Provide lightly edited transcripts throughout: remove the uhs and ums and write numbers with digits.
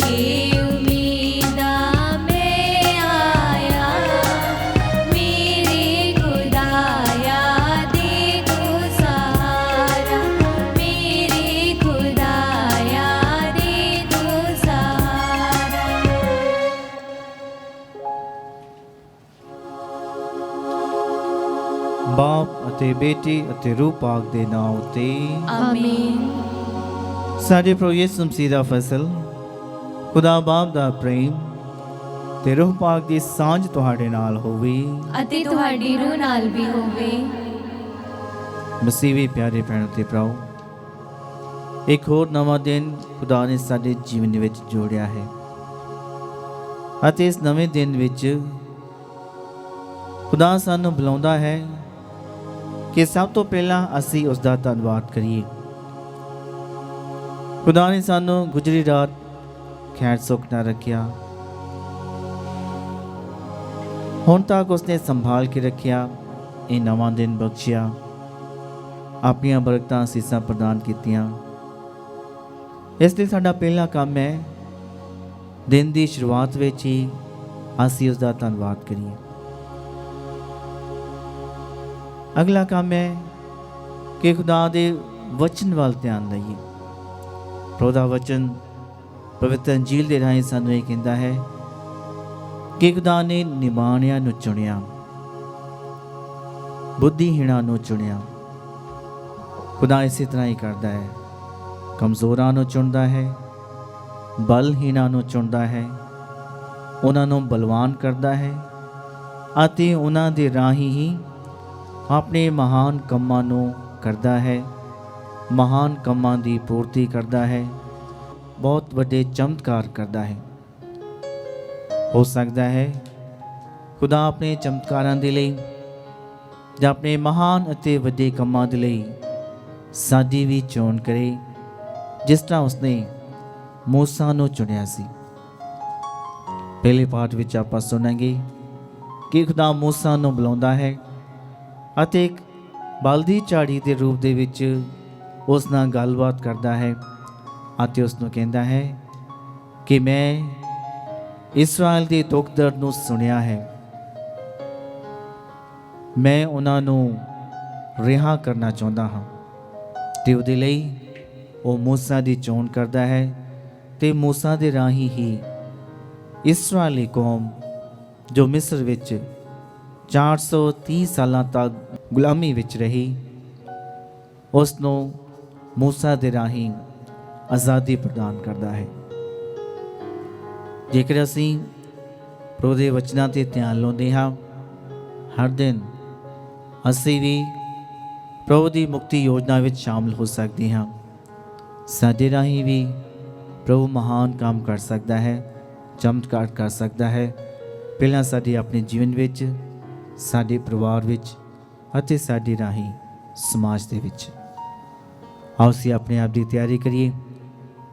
के उम्मीदा में आया, मेरे खुदाया दे तू सहारा, मेरे खुदाया दे तू सहारा। बाप ਅਤੇ बेटी ਅਤੇ रूह पाक ਦੇ ਨਾਮ ਉਤੇ आमीन। ਸਾਡੇ ਪ੍ਰਭੂ ਯਿਸੂ ਮਸੀਹ ਦਾ ਫਜ਼ਲ, ਖੁਦਾ ਬਾਪ ਦਾ ਪ੍ਰੇਮ ਤੇ ਰੂਹ ਪਾਕ ਦੀ ਸਾਂਝ ਤੁਹਾਡੇ ਨਾਲ ਹੋਵੇ ਅਤੇ ਤੁਹਾਡੀ ਰੂਹ ਨਾਲ ਵੀ ਹੋਵੇ। ਮਸੀਹੀ ਪਿਆਰੇ ਭੈਣੋ ਤੇ ਭਰਾਓ, ਇੱਕ ਹੋਰ ਨਵਾਂ ਦਿਨ ਖੁਦਾ ਨੇ ਸਾਡੇ ਜੀਵਨ ਵਿੱਚ ਜੋੜਿਆ ਹੈ ਅਤੇ ਇਸ ਨਵੇਂ ਦਿਨ ਵਿੱਚ ਖੁਦਾ ਸਾਨੂੰ ਬੁਲਾਉਂਦਾ ਹੈ ਕਿ ਸਭ ਤੋਂ ਪਹਿਲਾਂ ਅਸੀਂ ਉਸ ਦਾ ਧੰਨਵਾਦ ਕਰੀਏ। ਖੁਦਾ ਨੇ ਸਾਨੂੰ ਗੁਜ਼ਰੀ ਰਾਤ ਖੈਰ ਸੁੱਖ ਨਾਲ ਰੱਖਿਆ, ਹੁਣ ਤੱਕ ਉਸਨੇ ਸੰਭਾਲ ਕੇ ਰੱਖਿਆ, ਇਹ ਨਵਾਂ ਦਿਨ ਬਖਸ਼ਿਆ, ਆਪਣੀਆਂ ਬਰਕਤਾਂ ਅਸੀਸਾਂ ਪ੍ਰਦਾਨ ਕੀਤੀਆਂ। ਇਸ ਲਈ ਸਾਡਾ ਪਹਿਲਾ ਕੰਮ ਹੈ ਦਿਨ ਦੀ ਸ਼ੁਰੂਆਤ ਵਿੱਚ ਹੀ ਅਸੀਂ ਉਸ ਦਾ ਧੰਨਵਾਦ ਕਰੀਏ। ਅਗਲਾ ਕੰਮ ਹੈ ਕਿ ਖੁਦਾ ਦੇ ਵਚਨ ਵੱਲ ਧਿਆਨ ਦਈਏ। ਪ੍ਰਭੂ ਦਾ ਵਚਨ ਪਵਿੱਤਰ ਅੰਜੀਲ ਦੇ ਰਾਹੀਂ ਸਾਨੂੰ ਇਹ ਕਹਿੰਦਾ ਹੈ ਕਿ ਖੁਦਾ ਨੇ ਨਿਮਾਣਿਆਂ ਨੂੰ ਚੁਣਿਆ, ਬੁੱਧੀਹੀਣਾਂ ਨੂੰ ਚੁਣਿਆ। ਖੁਦਾ ਇਸੇ ਤਰ੍ਹਾਂ ਹੀ ਕਰਦਾ ਹੈ, ਕਮਜ਼ੋਰਾਂ ਨੂੰ ਚੁਣਦਾ ਹੈ, ਬਲਹੀਣਾਂ ਨੂੰ ਚੁਣਦਾ ਹੈ, ਉਹਨਾਂ ਨੂੰ ਬਲਵਾਨ ਕਰਦਾ ਹੈ ਅਤੇ ਉਹਨਾਂ ਦੇ ਰਾਹੀਂ ਹੀ ਆਪਣੇ ਮਹਾਨ ਕੰਮਾਂ ਨੂੰ ਕਰਦਾ ਹੈ, ਮਹਾਨ ਕੰਮਾਂ ਦੀ ਪੂਰਤੀ ਕਰਦਾ ਹੈ, ਬਹੁਤ ਵੱਡੇ ਚਮਤਕਾਰ ਕਰਦਾ ਹੈ। ਹੋ ਸਕਦਾ ਹੈ ਖੁਦਾ ਆਪਣੇ ਚਮਤਕਾਰਾਂ ਦੇ ਲਈ ਜਾਂ ਆਪਣੇ ਮਹਾਨ ਅਤੇ ਵੱਡੇ ਕੰਮਾਂ ਦੇ ਲਈ ਸਾਡੀ ਵੀ ਚੋਣ ਕਰੇ, ਜਿਸ ਤਰ੍ਹਾਂ ਉਸਨੇ ਮੂਸਾ ਨੂੰ ਚੁਣਿਆ ਸੀ। ਪਹਿਲੇ ਪਾਠ ਵਿੱਚ ਆਪਾਂ ਸੁਣਾਂਗੇ ਕਿ ਖੁਦਾ ਮੂਸਾ ਨੂੰ ਬੁਲਾਉਂਦਾ ਹੈ ਅਤੇ ਇੱਕ ਬਲਦੀ ਝਾੜੀ ਦੇ ਰੂਪ ਦੇ ਵਿੱਚ ਉਸ ਨਾਲ ਗੱਲਬਾਤ ਕਰਦਾ ਹੈ ਅਤੇ ਉਸ ਨੂੰ ਕਹਿੰਦਾ ਹੈ ਕਿ ਮੈਂ ਇਸਰਾਇਲ ਦੇ ਦੁੱਖ ਦਰਦ ਨੂੰ ਸੁਣਿਆ ਹੈ, ਮੈਂ ਉਹਨਾਂ ਨੂੰ ਰਿਹਾ ਕਰਨਾ ਚਾਹੁੰਦਾ ਹਾਂ। ਅਤੇ ਉਹਦੇ ਲਈ ਉਹ ਮੂਸਾ ਦੀ ਚੋਣ ਕਰਦਾ ਹੈ ਅਤੇ ਮੂਸਾ ਦੇ ਰਾਹੀਂ ਹੀ ਇਸਰਾਇਲੀ ਕੌਮ ਜੋ ਮਿਸਰ ਵਿੱਚ 430 ਸਾਲਾਂ ਤੱਕ ਗੁਲਾਮੀ ਵਿੱਚ ਰਹੀ, ਉਸ ਨੂੰ ਮੂਸਾ ਦੇ ਰਾਹੀਂ ਆਜ਼ਾਦੀ ਪ੍ਰਦਾਨ ਕਰਦਾ ਹੈ। ਜੇਕਰ ਅਸੀਂ ਪ੍ਰਭੂ ਦੇ ਵਚਨਾਂ 'ਤੇ ਧਿਆਨ ਲਾਉਂਦੇ ਹਾਂ, ਹਰ ਦਿਨ ਅਸੀਂ ਵੀ ਪ੍ਰਭੂ ਦੀ ਮੁਕਤੀ ਯੋਜਨਾ ਵਿੱਚ ਸ਼ਾਮਲ ਹੋ ਸਕਦੇ ਹਾਂ। ਸਾਡੇ ਰਾਹੀਂ ਵੀ ਪ੍ਰਭੂ ਮਹਾਨ ਕੰਮ ਕਰ ਸਕਦਾ ਹੈ, ਚਮਤਕਾਰ ਕਰ ਸਕਦਾ ਹੈ। ਪਹਿਲਾਂ ਸਾਡੇ ਆਪਣੇ ਜੀਵਨ ਵਿੱਚ, ਸਾਡੇ ਪਰਿਵਾਰ ਵਿੱਚ ਅਤੇ ਸਾਡੇ ਰਾਹੀਂ ਸਮਾਜ ਦੇ ਵਿੱਚ। ਆਓ ਅਸੀਂ ਆਪਣੇ ਆਪ ਦੀ ਤਿਆਰੀ ਕਰੀਏ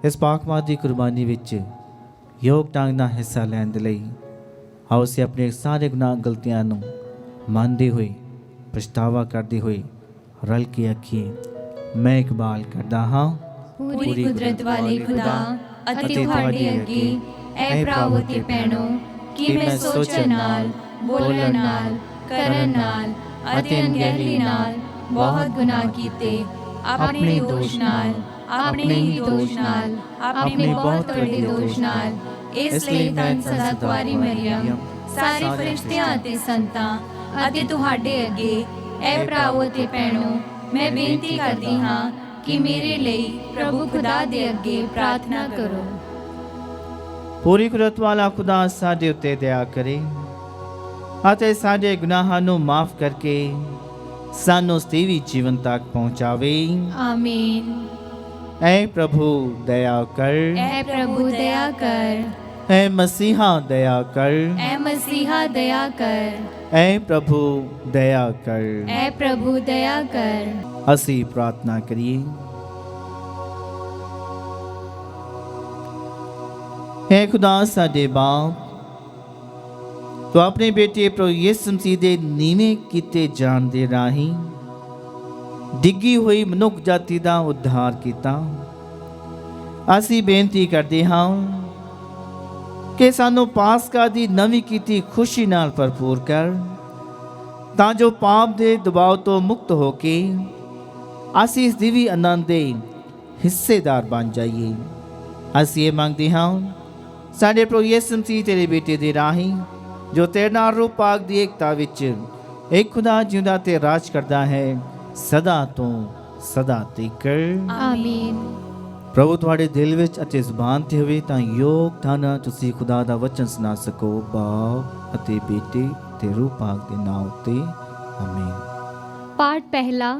ਇਸ ਪਾਕਮਾਤ ਦੀ ਕੁਰਬਾਨੀ ਵਿੱਚ ਯੋਗ ਢੰਗ ਨਾਲ ਹਿੱਸਾ ਲੈਣ ਦੇ ਲਈ। ਆਓ ਅਸੀਂ ਆਪਣੇ ਸਾਰੇ ਗੁਨਾਹ ਗਲਤੀਆਂ ਨੂੰ ਮੰਨਦੇ ਹੋਏ, ਪਛਤਾਵਾ ਕਰਦੇ ਹੋਏ ਰਲ ਕੇ ਆਖੀਏ, ਮੈਂ ਇਕਬਾਲ ਕਰਦਾ ਹਾਂ ਪੂਰੀ ਕੁਦਰਤ ਵਾਲੇ ਖੁਦਾ ਅਤੇ ਤੁਹਾਡੇ ਅੱਗੇ ਐ ਭਰਾਵੋ ਤੇ ਭੈਣੋ ਕਿ ਮੈਂ ਸੋਚਣ ਨਾਲ, ਬੋਲਣ ਨਾਲ, ਕਰਨ ਨਾਲ ਅਤੇ ਅਣਗਹਿਲੀ ਨਾਲ ਬਹੁਤ ਗੁਨਾਹ ਕੀਤੇ। ਆਪਣੇ ਦੋਸ਼ ਨਾਲ, ਆਪਣੇ ਹੀ ਦੋਸ਼ ਨਾਲ, ਆਪਣੇ ਬਹੁਤ ਵੱਡੇ ਦੋਸ਼ ਨਾਲ। ਇਸ ਲਈ ਧੰਨ ਸਦਾ ਕੁਆਰੀ ਮਰੀਅਮ, ਸਾਰੇ ਫਰਿਸ਼ਤਿਆਂ ਅਤੇ ਸੰਤਾਂ ਅਤੇ ਤੁਹਾਡੇ ਅੱਗੇ ਐ ਭਰਾਵੋ ਤੇ ਭੈਣੋ ਮੈਂ ਬੇਨਤੀ ਕਰਦੀ ਹਾਂ ਕਿ ਮੇਰੇ ਲਈ ਪ੍ਰਭੂ ਖੁਦਾ ਦੇ ਅੱਗੇ ਪ੍ਰਾਰਥਨਾ ਕਰੋ। ਪੂਰੀ ਕੁਦਰਤ ਵਾਲਾ ਖੁਦਾ ਸਾਡੇ ਉੱਤੇ ਦਇਆ ਕਰੇ ਅਤੇ ਸਾਡੇ ਗੁਨਾਹਾਂ ਨੂੰ ਮਾਫ ਕਰਕੇ ਸਾਨੂੰ ਸਤੀਵੀ ਜੀਵਨ ਤੱਕ ਪਹੁੰਚਾਵੇ। ਆਮੀਨ। ਐ ਪ੍ਰਭੂ ਦਇਆ ਕਰ, ਐ ਪ੍ਰਭੂ ਦਇਆ ਕਰ, ਐ ਮਸੀਹਾ ਦਇਆ ਕਰ, ਐ ਮਸੀਹਾ ਦਇਆ ਕਰ, ਐ ਪ੍ਰਭੂ ਦਇਆ ਕਰ, ਐ ਪ੍ਰਭੂ ਦਇਆ ਕਰ। ਅਸੀਂ ਪ੍ਰਾਰਥਨਾ ਕਰੀਏ। ਹੈ ਖੁਦਾ ਸਾਡੇ ਬਾਪ, ਤੂੰ ਆਪਣੇ ਬੇਟੇ ਪ੍ਰਭੂ ਯਿਸੂ ਮਸੀਹ ਦੇ ਨੀਵੇਂ ਕੀਤੇ ਜਾਣ ਦੇ ਰਾਹੀਂ ਡਿੱਗੀ ਹੋਈ ਮਨੁੱਖ ਜਾਤੀ ਦਾ ਉद्धार ਕੀਤਾ। ਅਸੀਂ ਬੇਨਤੀ ਕਰਦੇ ਹਾਂ ਕਿ ਸਾਨੂੰ ਪਾਸਕਾ ਦੀ ਨਵੀਂ ਕੀਤੀ ਖੁਸ਼ੀ ਨਾਲ ਭਰਪੂਰ ਕਰ, ਤਾਂ ਜੋ ਪਾਪ ਦੇ ਦਬਾਅ ਤੋਂ ਮੁਕਤ ਹੋ ਕੇ ਅਸੀਂ ਇਸ ਦਿਵੀ ਆਨੰਦ ਦੇ ਹਿੱਸੇਦਾਰ ਬਣ ਜਾਈਏ। ਅਸੀਂ ਇਹ ਮੰਗਦੇ ਹਾਂ ਸਾਡੇ ਪ੍ਰਭੂ ਯਿਸੂ ਮਸੀਹ ਤੇਰੇ ਬੇਟੇ ਦੇ ਰਾਹੀਂ, ਜੋ ਤੇਰੇ ਨਾਲ ਰੂਹ ਪਾਕ ਦੀ ਏਕਤਾ ਵਿੱਚ ਇੱਕ ਖੁਦਾ ਜਿਉਂਦਾ ਤੇ ਰਾਜ ਕਰਦਾ ਹੈ ਸਦਾ ਤੋਂ ਸਦਾ ਤੱਕ। ਆਮੀਨ। ਪ੍ਰਭੂ ਤੁਹਾਡੇ ਦਿਲ ਵਿੱਚ ਅਤੇ ਜ਼ੁਬਾਨ ਤੇ ਹੋਵੇ ਤਾਂ ਯੋਗਤਾ ਨਾਲ ਤੁਸੀਂ ਖੁਦਾ ਦਾ ਵਚਨ ਸੁਣਾ ਸਕੋ। ਬਾਪ ਅਤੇ ਬੇਟੇ ਤੇ ਰੂਹ ਪਾਕ ਦੇ ਨਾਮ ਉੱਤੇ ਆਮੀਨ। ਪਾਠ ਪਹਿਲਾ।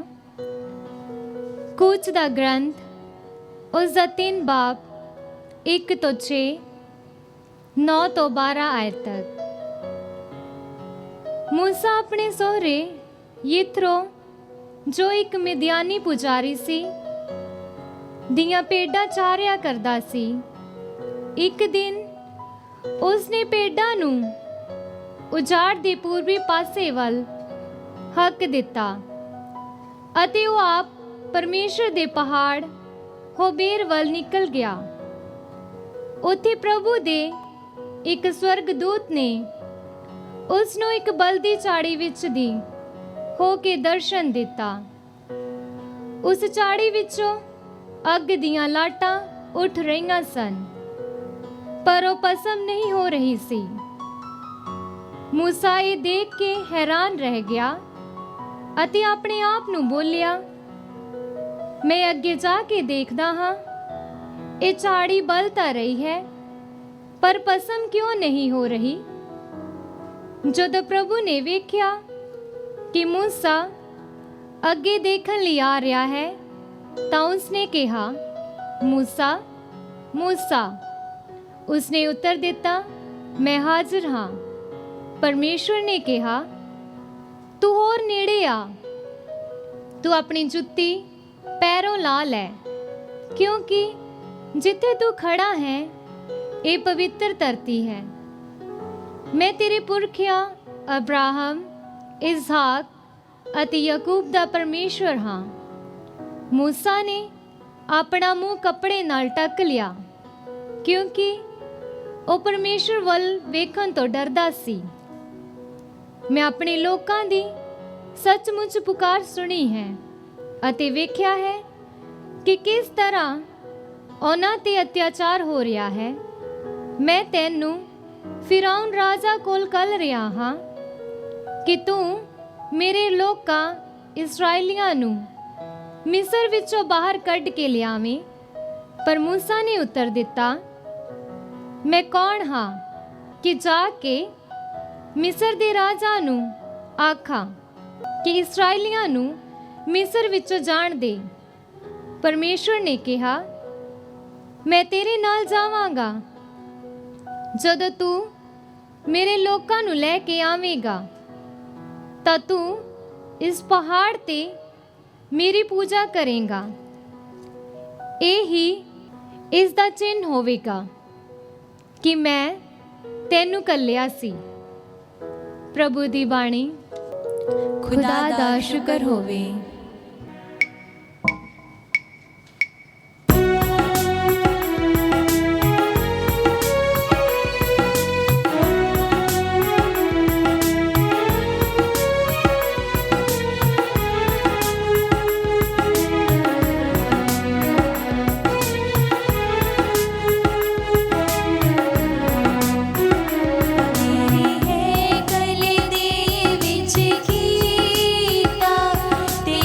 ਕੂਚ ਦਾ ਗ੍ਰੰਥ ਉਸ ਦਾ 3 ਬਾਬ 1 ਤੋਂ 6, 9 ਤੋਂ 12 ਆਇਤ ਤੱਕ। मूसा अपने सोहरे यित्रो, जो एक मिद्यानी पुजारी सी, दियां भेडां चारिया करदा सी। एक दिन उसने भेडां नूं उजाड़ दे पूर्वी पासे वल हक दिता अते वो आप परमेश्वर दे पहाड़ होबेर वल निकल गया। उत्थे प्रभु दे एक स्वर्गदूत ने ਉਸ ਨੂੰ ਇੱਕ ਬਲਦੀ ਝਾੜੀ ਵਿੱਚ ਦੀ ਹੋ ਕੇ ਦਰਸ਼ਨ ਦਿੱਤਾ। ਉਸ ਝਾੜੀ ਵਿੱਚੋਂ ਅੱਗ ਦੀਆਂ ਲਾਟਾਂ ਉੱਠ ਰਹੀਆਂ ਸਨ, ਪਰ ਉਹ ਭਸਮ ਨਹੀਂ ਹੋ ਰਹੀ ਸੀ। ਮੂਸਾ ਇਹ ਦੇਖ ਕੇ ਹੈਰਾਨ ਰਹਿ ਗਿਆ ਅਤੇ ਆਪਣੇ ਆਪ ਨੂੰ ਬੋਲਿਆ, ਮੈਂ ਅੱਗੇ ਜਾ ਕੇ ਦੇਖਦਾ ਹਾਂ, ਇਹ ਝਾੜੀ ਬਲ ਤਾਂ ਰਹੀ ਹੈ, ਪਰ ਭਸਮ ਕਿਉਂ ਨਹੀਂ ਹੋ ਰਹੀ। ਜਦੋਂ ਪ੍ਰਭੂ ਨੇ ਵੇਖਿਆ ਕਿ ਮੂਸਾ ਅੱਗੇ ਦੇਖਣ ਲਈ ਆ ਰਿਹਾ ਹੈ, ਤਾਂ ਉਸਨੇ ਕਿਹਾ, ਮੂਸਾ, ਮੂਸਾ। ਉਸਨੇ ਉੱਤਰ ਦਿੱਤਾ, ਮੈਂ ਹਾਜ਼ਰ ਹਾਂ। ਪਰਮੇਸ਼ਵਰ ਨੇ ਕਿਹਾ, ਤੂੰ ਹੋਰ ਨੇੜੇ ਆ, ਤੂੰ ਆਪਣੀ ਜੁੱਤੀ ਪੈਰੋਂ ਲਾ ਲੈ, ਕਿਉਂਕਿ ਜਿੱਥੇ ਤੂੰ ਖੜਾ ਹੈ ਇਹ ਪਵਿੱਤਰ ਧਰਤੀ ਹੈ। ਮੈਂ ਤੇਰੇ ਪੁਰਖਿਆਂ ਅਬਰਾਹਮ, ਇਸਹਾਕ ਅਤੇ ਯਾਕੂਬ ਦਾ ਪਰਮੇਸ਼ਵਰ ਹਾਂ। ਮੂਸਾ ਨੇ ਆਪਣਾ ਮੂੰਹ ਕੱਪੜੇ ਨਾਲ ਢੱਕ ਲਿਆ, ਕਿਉਂਕਿ ਉਹ ਪਰਮੇਸ਼ਵਰ ਵੱਲ ਵੇਖਣ ਤੋਂ ਡਰਦਾ ਸੀ। ਮੈਂ ਆਪਣੇ ਲੋਕਾਂ ਦੀ ਸੱਚਮੁੱਚ ਪੁਕਾਰ ਸੁਣੀ ਹੈ ਅਤੇ ਵੇਖਿਆ ਹੈ ਕਿ ਕਿਸ ਤਰ੍ਹਾਂ ਉਹਨਾਂ ਤੇ ਅਤਿਆਚਾਰ ਹੋ ਰਿਹਾ ਹੈ। ਮੈਂ ਤੈਨੂੰ ਫਿਰੌਨ ਰਾਜਾ ਕੋਲ ਕੱਲ ਰਿਹਾ ਹਾਂ ਕਿ ਤੂੰ ਮੇਰੇ ਲੋਕਾਂ ਇਸਰਾਏਲੀਆਂ ਨੂੰ ਮਿਸਰ ਵਿੱਚੋਂ ਬਾਹਰ ਕੱਢ ਕੇ ਲਿਆਵੇਂ। ਪਰ ਮੂਸਾ ਨੇ ਉੱਤਰ ਦਿੱਤਾ, ਮੈਂ ਕੌਣ ਹਾਂ ਕਿ ਜਾ ਕੇ ਮਿਸਰ ਦੇ ਰਾਜਾ ਨੂੰ ਆਖਾਂ ਕਿ ਇਸਰਾਏਲੀਆਂ ਨੂੰ ਮਿਸਰ ਵਿੱਚੋਂ ਜਾਣ ਦੇ। ਪਰਮੇਸ਼ਵਰ ਨੇ ਕਿਹਾ, ਮੈਂ ਤੇਰੇ ਨਾਲ ਜਾਵਾਂਗਾ। ਜਦੋਂ ਤੂੰ ਮੇਰੇ ਲੋਕਾਂ ਨੂੰ ਲੈ ਕੇ ਆਵੇਂਗਾ ਤਾਂ ਤੂੰ ਇਸ ਪਹਾੜ ਤੇ ਮੇਰੀ ਪੂਜਾ ਕਰੇਂਗਾ। ਇਹ ਹੀ ਇਸ ਦਾ ਚਿੰਨ੍ਹ ਹੋਵੇਗਾ ਕਿ ਮੈਂ ਤੈਨੂੰ ਕੱਲਿਆ ਸੀ। ਪ੍ਰਭੂ ਦੀ ਬਾਣੀ। ਖੁਦਾ ਦਾ ਸ਼ੁਕਰ ਹੋਵੇ। तेरे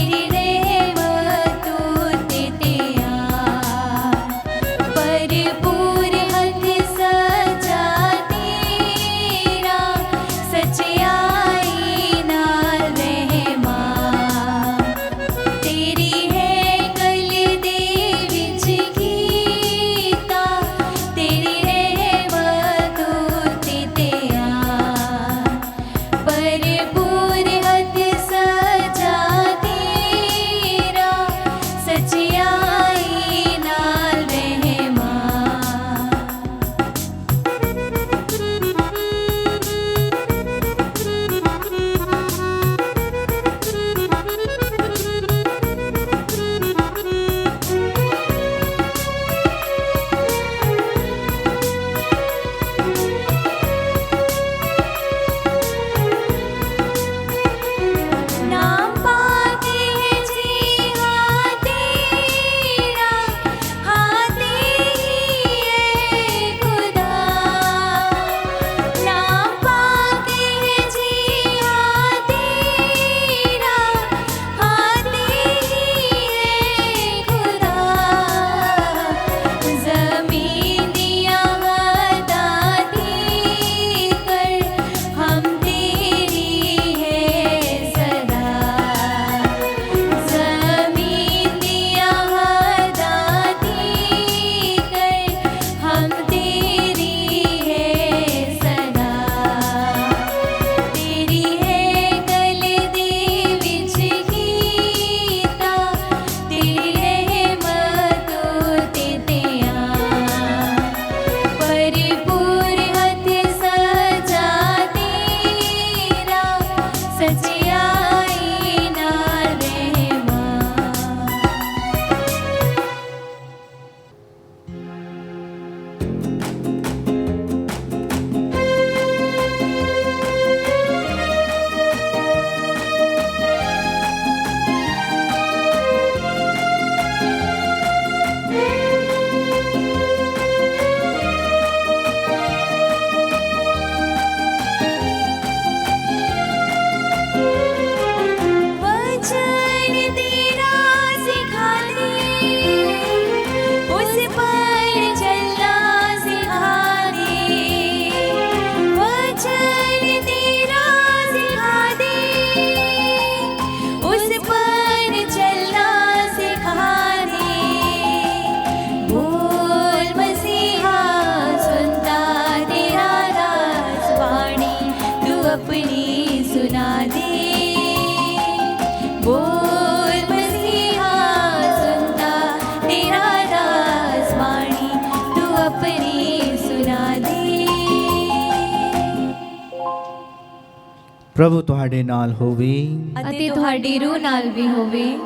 ਪ੍ਰਭੂ ਤੁਹਾਡੇ ਨਾਲ ਹੋਵੇ। ਅਤੇ ਤੁਹਾਡੀ ਰੂਹ ਨਾਲ ਵੀ ਹੋਵੇ।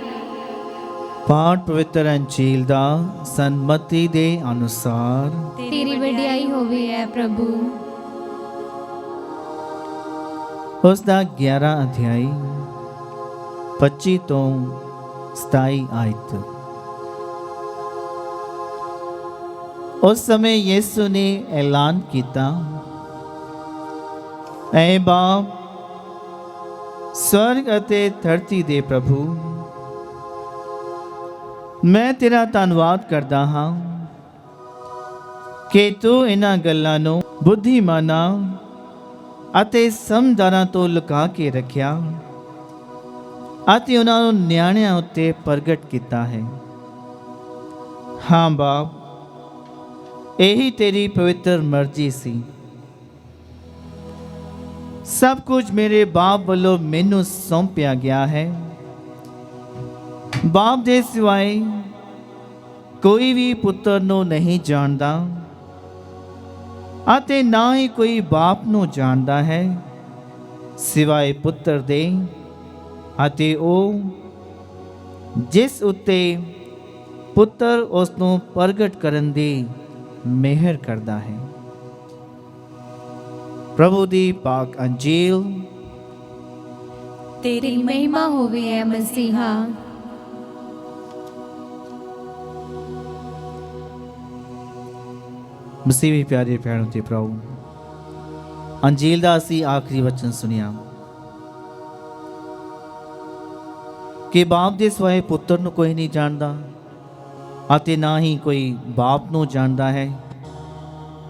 ਪਾਠ ਪਵਿੱਤਰ ਅੰਜੀਲ ਦਾ ਸੰਮਤੀ ਦੇ ਅਨੁਸਾਰ। ਤੇਰੀ ਵਡਿਆਈ ਹੋਵੇ ਐ ਪ੍ਰਭੂ। ਉਸ ਦਾ 11 ਅਧਿਆਇ 25 ਤੋਂ 27 ਆਇਤ। ਉਸ ਸਮੇਂ ਯਿਸੂ ਨੇ ਐਲਾਨ ਕੀਤਾ, ਐ ਬਾਪ, ਸਵਰਗ ਅਤੇ ਧਰਤੀ ਦੇ ਪ੍ਰਭੂ, ਮੈਂ ਤੇਰਾ ਧੰਨਵਾਦ ਕਰਦਾ ਹਾਂ ਕਿ ਤੂੰ ਇਹਨਾਂ ਗੱਲਾਂ ਨੂੰ ਬੁੱਧੀਮਾਨਾਂ ਅਤੇ ਸਮਝਦਾਰਾਂ ਤੋਂ ਲੁਕਾ ਕੇ ਰੱਖਿਆ ਅਤੇ ਉਹਨਾਂ ਨੂੰ ਨਿਆਣਿਆਂ ਉੱਤੇ ਪ੍ਰਗਟ ਕੀਤਾ ਹੈ। ਹਾਂ ਬਾਪ, ਇਹੀ ਤੇਰੀ ਪਵਿੱਤਰ ਮਰਜ਼ੀ ਸੀ। ਸਭ ਕੁਝ ਮੇਰੇ ਬਾਪ ਵੱਲੋਂ ਮੈਨੂੰ ਸੌਂਪਿਆ ਗਿਆ ਹੈ। ਬਾਪ ਦੇ ਸਿਵਾਏ ਕੋਈ ਵੀ ਪੁੱਤਰ ਨੂੰ ਨਹੀਂ ਜਾਣਦਾ ਅਤੇ ਨਾ ਹੀ ਕੋਈ ਬਾਪ ਨੂੰ ਜਾਣਦਾ ਹੈ ਸਿਵਾਏ ਪੁੱਤਰ ਦੇ ਅਤੇ ਉਹ ਜਿਸ ਉੱਤੇ ਪੁੱਤਰ ਉਸ ਨੂੰ ਪ੍ਰਗਟ ਕਰਨ ਦੀ ਮਿਹਰ ਕਰਦਾ ਹੈ। ਪ੍ਰਭੂ ਦੀ ਪਾਕ ਅੰਜੀਲ। ਤੇਰੀ ਮਹਿਮਾ ਹੋਵੇ ਐ ਮਸੀਹਾ। ਮਸੀਹ ਵੀ ਪਿਆਰੇ ਭੈਣੋ ਤੇ ਭਰਾਓ, ਅੰਜੀਲ ਦਾ ਅਸੀਂ ਆਖਰੀ ਵਚਨ ਸੁਣਿਆ ਕਿ ਬਾਪ ਦੇ ਸਿਵਾਏ ਪੁੱਤਰ ਨੂੰ ਕੋਈ ਨਹੀਂ ਜਾਣਦਾ ਅਤੇ ਨਾ ਹੀ ਕੋਈ ਬਾਪ ਨੂੰ ਜਾਣਦਾ ਹੈ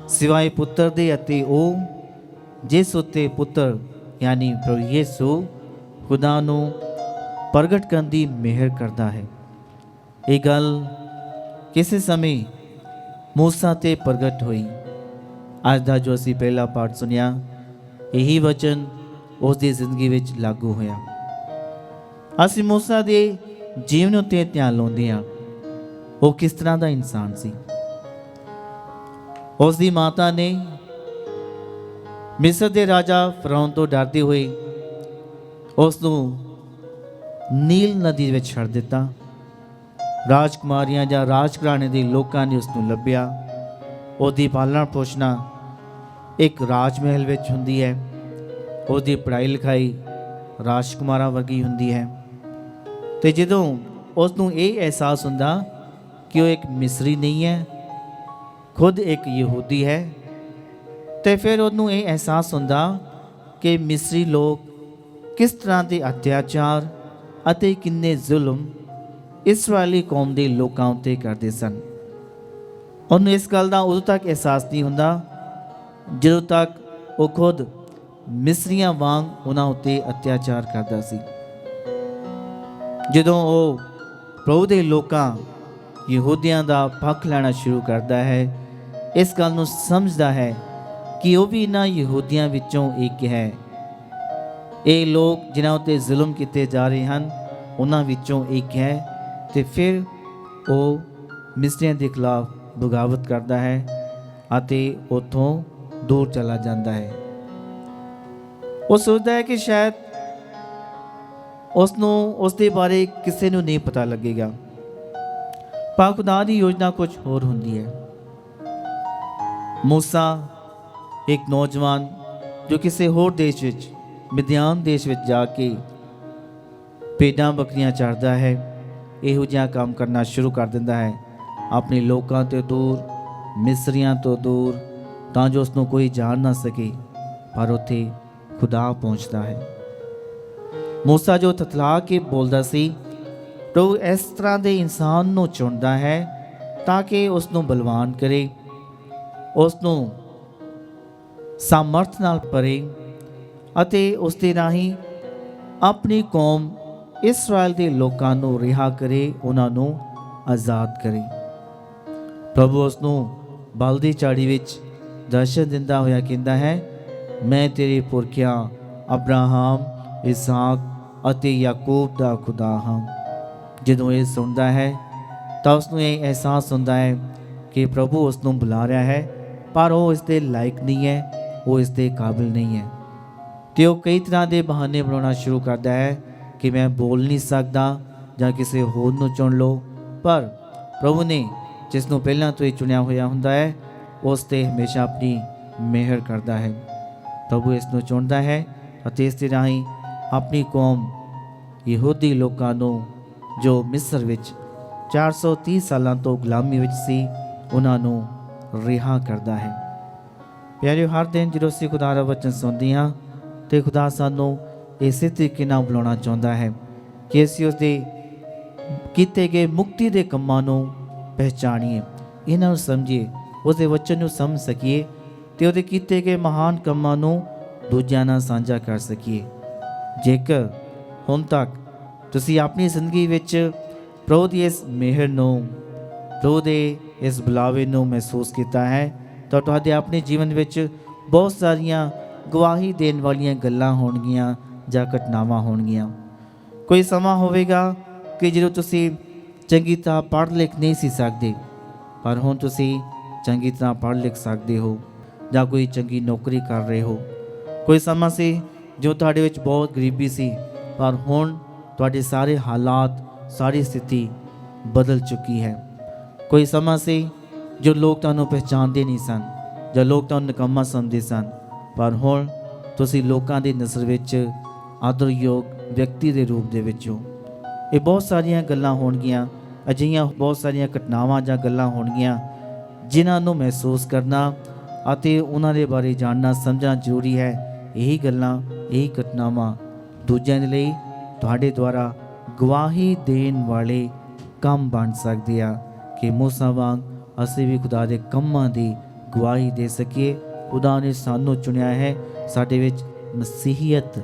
ਸਿਵਾਏ ਪੁੱਤਰ ਦੇ ਅਤੇ ਉਹ ਜਿਸ ਉੱਤੇ ਪੁੱਤਰ ਯਾਨੀ ਪ੍ਰਭੂ ਯਿਸੂ ਖੁਦਾ ਨੂੰ ਪ੍ਰਗਟ ਕਰਨ ਦੀ ਮਿਹਰ ਕਰਦਾ ਹੈ। ਇਹ ਗੱਲ ਕਿਸੇ ਸਮੇਂ ਮੂਸਾ ਤੇ ਪ੍ਰਗਟ ਹੋਈ। ਅੱਜ ਦਾ ਜੋ ਅਸੀਂ ਪਹਿਲਾ ਪਾਠ ਸੁਣਿਆ, ਇਹੀ ਵਚਨ ਉਸ ਦੀ ਜ਼ਿੰਦਗੀ ਵਿੱਚ ਲਾਗੂ ਹੋਇਆ। ਅਸੀਂ ਮੂਸਾ ਦੇ ਜੀਵਨ ਉੱਤੇ ਧਿਆਨ ਲਾਉਂਦੇ ਹਾਂ। ਉਹ ਕਿਸ ਤਰ੍ਹਾਂ ਦਾ ਇਨਸਾਨ ਸੀ। ਉਸ ਦੀ ਮਾਤਾ ਨੇ ਮਿਸਰ ਦੇ ਰਾਜਾ ਫਰਾਉਨ ਤੋਂ ਡਰਦੇ ਹੋਏ ਉਸ ਨੂੰ ਨੀਲ ਨਦੀ ਵਿੱਚ ਛੱਡ ਦਿੱਤਾ। ਰਾਜਕੁਮਾਰੀਆਂ ਜਾਂ ਰਾਜਘਰਾਣੇ ਦੇ ਲੋਕਾਂ ਨੇ ਉਸ ਨੂੰ ਲੱਭਿਆ। ਉਹਦੀ ਪਾਲਣਾ ਪੋਸ਼ਣਾ ਇੱਕ ਰਾਜ ਮਹਿਲ ਵਿੱਚ ਹੁੰਦੀ ਹੈ। ਉਹਦੀ ਪੜ੍ਹਾਈ ਲਿਖਾਈ ਰਾਜਕੁਮਾਰਾਂ ਵਰਗੀ ਹੁੰਦੀ ਹੈ। ਤੇ ਜਦੋਂ ਉਸ ਨੂੰ ਇਹ ਅਹਿਸਾਸ ਹੁੰਦਾ ਕਿ ਉਹ ਇੱਕ ਮਿਸਰੀ ਨਹੀਂ ਹੈ, ਖੁਦ ਇੱਕ ਯਹੂਦੀ ਹੈ, ਤੇ ਫਿਰ ਉਹਨੂੰ ਇਹ ਅਹਿਸਾਸ ਹੁੰਦਾ ਕਿ ਮਿਸਰੀ ਲੋਕ ਕਿਸ ਤਰ੍ਹਾਂ ਦੇ ਅਤਿਆਚਾਰ ਅਤੇ ਕਿੰਨੇ ਜ਼ੁਲਮ ਇਸਰਾਏਲੀ ਕੌਮ ਦੇ ਲੋਕਾਂ ਉੱਤੇ ਕਰਦੇ ਸਨ। ਉਹਨੂੰ ਇਸ ਗੱਲ ਦਾ ਉਦੋਂ ਤੱਕ ਅਹਿਸਾਸ ਨਹੀਂ ਹੁੰਦਾ ਜਦੋਂ ਤੱਕ ਉਹ ਖੁਦ ਮਿਸਰੀਆਂ ਵਾਂਗ ਉਹਨਾਂ ਉੱਤੇ ਅਤਿਆਚਾਰ ਕਰਦਾ ਸੀ। ਜਦੋਂ ਉਹ ਪ੍ਰਭੂ ਦੇ ਲੋਕਾਂ ਯਹੂਦੀਆਂ ਦਾ ਪੱਖ ਲੈਣਾ ਸ਼ੁਰੂ ਕਰਦਾ ਹੈ, ਇਸ ਗੱਲ ਨੂੰ ਸਮਝਦਾ ਹੈ ਕਿ ਉਹ ਵੀ ਇਹਨਾਂ ਯਹੂਦੀਆਂ ਵਿੱਚੋਂ ਇੱਕ ਹੈ। ਇਹ ਲੋਕ ਜਿਨ੍ਹਾਂ ਉੱਤੇ ਜ਼ੁਲਮ ਕੀਤੇ ਜਾ ਰਹੇ ਹਨ, ਉਹਨਾਂ ਵਿੱਚੋਂ ਇੱਕ ਹੈ। ਤੇ ਫਿਰ ਉਹ ਮਿਸਰੀਆਂ ਦੇ ਖਿਲਾਫ ਬਗਾਵਤ ਕਰਦਾ ਹੈ ਅਤੇ ਉੱਥੋਂ ਦੂਰ ਚਲਾ ਜਾਂਦਾ ਹੈ। ਉਹ ਸੋਚਦਾ ਹੈ ਕਿ ਸ਼ਾਇਦ ਉਸ ਨੂੰ ਉਸ ਦੇ ਬਾਰੇ ਕਿਸੇ ਨੂੰ ਨਹੀਂ ਪਤਾ ਲੱਗੇਗਾ, ਪਰ ਖੁਦਾ ਦੀ ਯੋਜਨਾ ਕੁਝ ਹੋਰ ਹੁੰਦੀ ਹੈ। ਮੂਸਾ ਇੱਕ ਨੌਜਵਾਨ ਜੋ ਕਿਸੇ ਹੋਰ ਦੇਸ਼ ਵਿੱਚ, ਮਿਦਿਆਨ ਦੇਸ਼ ਵਿੱਚ ਜਾ ਕੇ ਭੇਡਾਂ ਬੱਕਰੀਆਂ ਚਰਦਾ ਹੈ, ਇਹੋ ਜਿਹਾ ਕੰਮ ਕਰਨਾ ਸ਼ੁਰੂ ਕਰ ਦਿੰਦਾ ਹੈ, ਆਪਣੇ ਲੋਕਾਂ ਤੋਂ ਦੂਰ, ਮਿਸਰੀਆਂ ਤੋਂ ਦੂਰ, ਤਾਂ ਜੋ ਉਸ ਨੂੰ ਕੋਈ ਜਾਣ ਨਾ ਸਕੇ। ਪਰ ਉੱਥੇ ਖੁਦਾ ਪਹੁੰਚਦਾ ਹੈ। ਮੂਸਾ ਜੋ ਤਤਲਾ ਕੇ ਬੋਲਦਾ ਸੀ, ਪ੍ਰਭੂ ਇਸ ਤਰ੍ਹਾਂ ਦੇ ਇਨਸਾਨ ਨੂੰ ਚੁਣਦਾ ਹੈ ਤਾਂ ਕਿ ਉਸ ਨੂੰ ਬਲਵਾਨ ਕਰੇ, ਉਸ ਨੂੰ ਸਾਮਰਥ ਨਾਲ ਭਰੇ ਅਤੇ ਉਸ ਦੇ ਰਾਹੀਂ ਆਪਣੀ ਕੌਮ ਇਸਰਾਇਲ ਦੇ ਲੋਕਾਂ ਨੂੰ ਰਿਹਾ ਕਰੇ, ਉਹਨਾਂ ਨੂੰ ਆਜ਼ਾਦ ਕਰੇ। ਪ੍ਰਭੂ ਉਸ ਨੂੰ ਬਲਦੀ ਝਾੜੀ ਵਿੱਚ ਦਰਸ਼ਨ ਦਿੰਦਾ ਹੋਇਆ ਕਹਿੰਦਾ ਹੈ, ਮੈਂ ਤੇਰੇ ਪੁਰਖਿਆਂ ਅਬਰਾਹਮ, ਇਸਾਕ ਅਤੇ ਯਾਕੂਬ ਦਾ ਖੁਦਾ ਹਾਂ। ਜਦੋਂ ਇਹ ਸੁਣਦਾ ਹੈ ਤਾਂ ਉਸ ਨੂੰ ਇਹ ਅਹਿਸਾਸ ਹੁੰਦਾ ਹੈ ਕਿ ਪ੍ਰਭੂ ਉਸ ਨੂੰ ਬੁਲਾ ਰਿਹਾ ਹੈ, ਪਰ ਉਹ ਇਸ ਦੇ ਲਾਇਕ ਨਹੀਂ ਹੈ, ਉਹ ਇਸ ਦੇ ਕਾਬਿਲ ਨਹੀਂ ਹੈ। ਤੇ ਉਹ ਕਈ ਤਰ੍ਹਾਂ ਦੇ ਬਹਾਨੇ ਬਣਾਉਣਾ ਸ਼ੁਰੂ ਕਰਦਾ ਹੈ ਕਿ ਮੈਂ ਬੋਲ ਨਹੀਂ ਸਕਦਾ ਜਾਂ ਕਿਸੇ ਹੋਰ ਨੂੰ ਚੁਣ ਲਓ। ਪਰ ਪ੍ਰਭੂ ਨੇ ਜਿਸ ਨੂੰ ਪਹਿਲਾਂ ਤੋਂ ਹੀ ਚੁਣਿਆ ਹੋਇਆ ਹੁੰਦਾ ਹੈ ਉਸ 'ਤੇ ਹਮੇਸ਼ਾ ਆਪਣੀ ਮਿਹਰ ਕਰਦਾ ਹੈ। ਪ੍ਰਭੂ ਇਸ ਨੂੰ ਚੁਣਦਾ ਹੈ ਅਤੇ ਇਸ ਦੇ ਰਾਹੀਂ ਆਪਣੀ ਕੌਮ ਯਹੂਦੀ ਲੋਕਾਂ ਨੂੰ ਜੋ ਮਿਸਰ ਵਿੱਚ 430 ਸਾਲਾਂ ਤੋਂ ਗੁਲਾਮੀ ਵਿੱਚ ਸੀ ਉਹਨਾਂ ਨੂੰ ਰਿਹਾ ਕਰਦਾ ਹੈ। ਪਿਆਰਿਓ, ਹਰ ਦਿਨ ਜਦੋਂ ਅਸੀਂ ਖੁਦਾ ਦਾ ਵਚਨ ਸੁਣਦੇ ਹਾਂ ਤੇ ਖੁਦਾ ਸਾਨੂੰ ਇਸੇ ਤਰੀਕੇ ਨਾਲ ਬੁਲਾਉਣਾ ਚਾਹੁੰਦਾ ਹੈ ਕਿ ਅਸੀਂ ਉਸਦੇ ਕੀਤੇ ਗਏ ਮੁਕਤੀ ਦੇ ਕੰਮਾਂ ਨੂੰ ਪਹਿਚਾਣੀਏ, ਇਹਨਾਂ ਨੂੰ ਸਮਝੀਏ, ਉਸਦੇ ਵਚਨ ਨੂੰ ਸਮਝ ਸਕੀਏ ਤੇ ਉਹਦੇ ਕੀਤੇ ਗਏ ਮਹਾਨ ਕੰਮਾਂ ਨੂੰ ਦੂਜਿਆਂ ਨਾਲ ਸਾਂਝਾ ਕਰ ਸਕੀਏ। ਜੇਕਰ ਹੁਣ ਤੱਕ ਤੁਸੀਂ ਆਪਣੀ ਜ਼ਿੰਦਗੀ ਵਿੱਚ ਪ੍ਰਭੂ ਦੀ ਇਸ ਮਿਹਰ ਨੂੰ, ਪ੍ਰਭੂ ਦੇ ਇਸ ਬੁਲਾਵੇ ਨੂੰ ਮਹਿਸੂਸ ਕੀਤਾ ਹੈ ਤਾਂ ਤੁਹਾਡੇ ਆਪਣੇ ਜੀਵਨ ਵਿੱਚ ਬਹੁਤ ਸਾਰੀਆਂ ਗਵਾਹੀ ਦੇਣ ਵਾਲੀਆਂ ਗੱਲਾਂ ਹੋਣਗੀਆਂ ਜਾਂ ਘਟਨਾਵਾਂ ਹੋਣਗੀਆਂ। ਕੋਈ ਸਮਾਂ ਹੋਵੇਗਾ ਕਿ ਜਦੋਂ ਤੁਸੀਂ ਚੰਗੀ ਤਰ੍ਹਾਂ ਪੜ੍ਹ ਲਿਖ ਨਹੀਂ ਸੀ ਸਕਦੇ, ਪਰ ਹੁਣ ਤੁਸੀਂ ਚੰਗੀ ਤਰ੍ਹਾਂ ਪੜ੍ਹ ਲਿਖ ਸਕਦੇ ਹੋ ਜਾਂ ਕੋਈ ਚੰਗੀ ਨੌਕਰੀ ਕਰ ਰਹੇ ਹੋ। ਕੋਈ ਸਮਾਂ ਸੀ ਜੋ ਤੁਹਾਡੇ ਵਿੱਚ ਬਹੁਤ ਗਰੀਬੀ ਸੀ, ਪਰ ਹੁਣ ਤੁਹਾਡੇ ਸਾਰੇ ਹਾਲਾਤ, ਸਾਰੀ ਸਥਿਤੀ ਬਦਲ ਚੁੱਕੀ ਹੈ। ਕੋਈ ਸਮਾਂ ਸੀ ਜੋ ਲੋਕ ਤੁਹਾਨੂੰ ਪਹਿਚਾਣਦੇ ਨਹੀਂ ਸਨ ਜਾਂ ਲੋਕ ਤੁਹਾਨੂੰ ਨਿਕੰਮਾ ਸਮਝਦੇ ਸਨ, ਪਰ ਹੁਣ ਤੁਸੀਂ ਲੋਕਾਂ ਦੀ ਨਜ਼ਰ ਵਿੱਚ ਆਦਰਯੋਗ ਵਿਅਕਤੀ ਦੇ ਰੂਪ ਦੇ ਵਿੱਚ ਹੋ। ਇਹ ਬਹੁਤ ਸਾਰੀਆਂ ਗੱਲਾਂ ਹੋਣਗੀਆਂ, ਅਜਿਹੀਆਂ ਬਹੁਤ ਸਾਰੀਆਂ ਘਟਨਾਵਾਂ ਜਾਂ ਗੱਲਾਂ ਹੋਣਗੀਆਂ ਜਿਨ੍ਹਾਂ ਨੂੰ ਮਹਿਸੂਸ ਕਰਨਾ ਅਤੇ ਉਹਨਾਂ ਦੇ ਬਾਰੇ ਜਾਣਨਾ ਸਮਝਣਾ ਜ਼ਰੂਰੀ ਹੈ। ਇਹੀ ਗੱਲਾਂ, ਇਹੀ ਘਟਨਾਵਾਂ ਦੂਜਿਆਂ ਦੇ ਲਈ ਤੁਹਾਡੇ ਦੁਆਰਾ ਗਵਾਹੀ ਦੇਣ ਵਾਲੇ ਕੰਮ ਬਣ ਸਕਦੇ ਆ ਕਿ ਮੂਸਾ ਵਾਂਗ ਅਸੀਂ ਵੀ ਖੁਦਾ ਦੇ ਕੰਮਾਂ ਦੀ ਗਵਾਹੀ ਦੇ ਸਕੀਏ। ਖੁਦਾ ਨੇ ਸਾਨੂੰ ਚੁਣਿਆ ਹੈ, ਸਾਡੇ ਵਿੱਚ ਮਸੀਹੀਅਤ,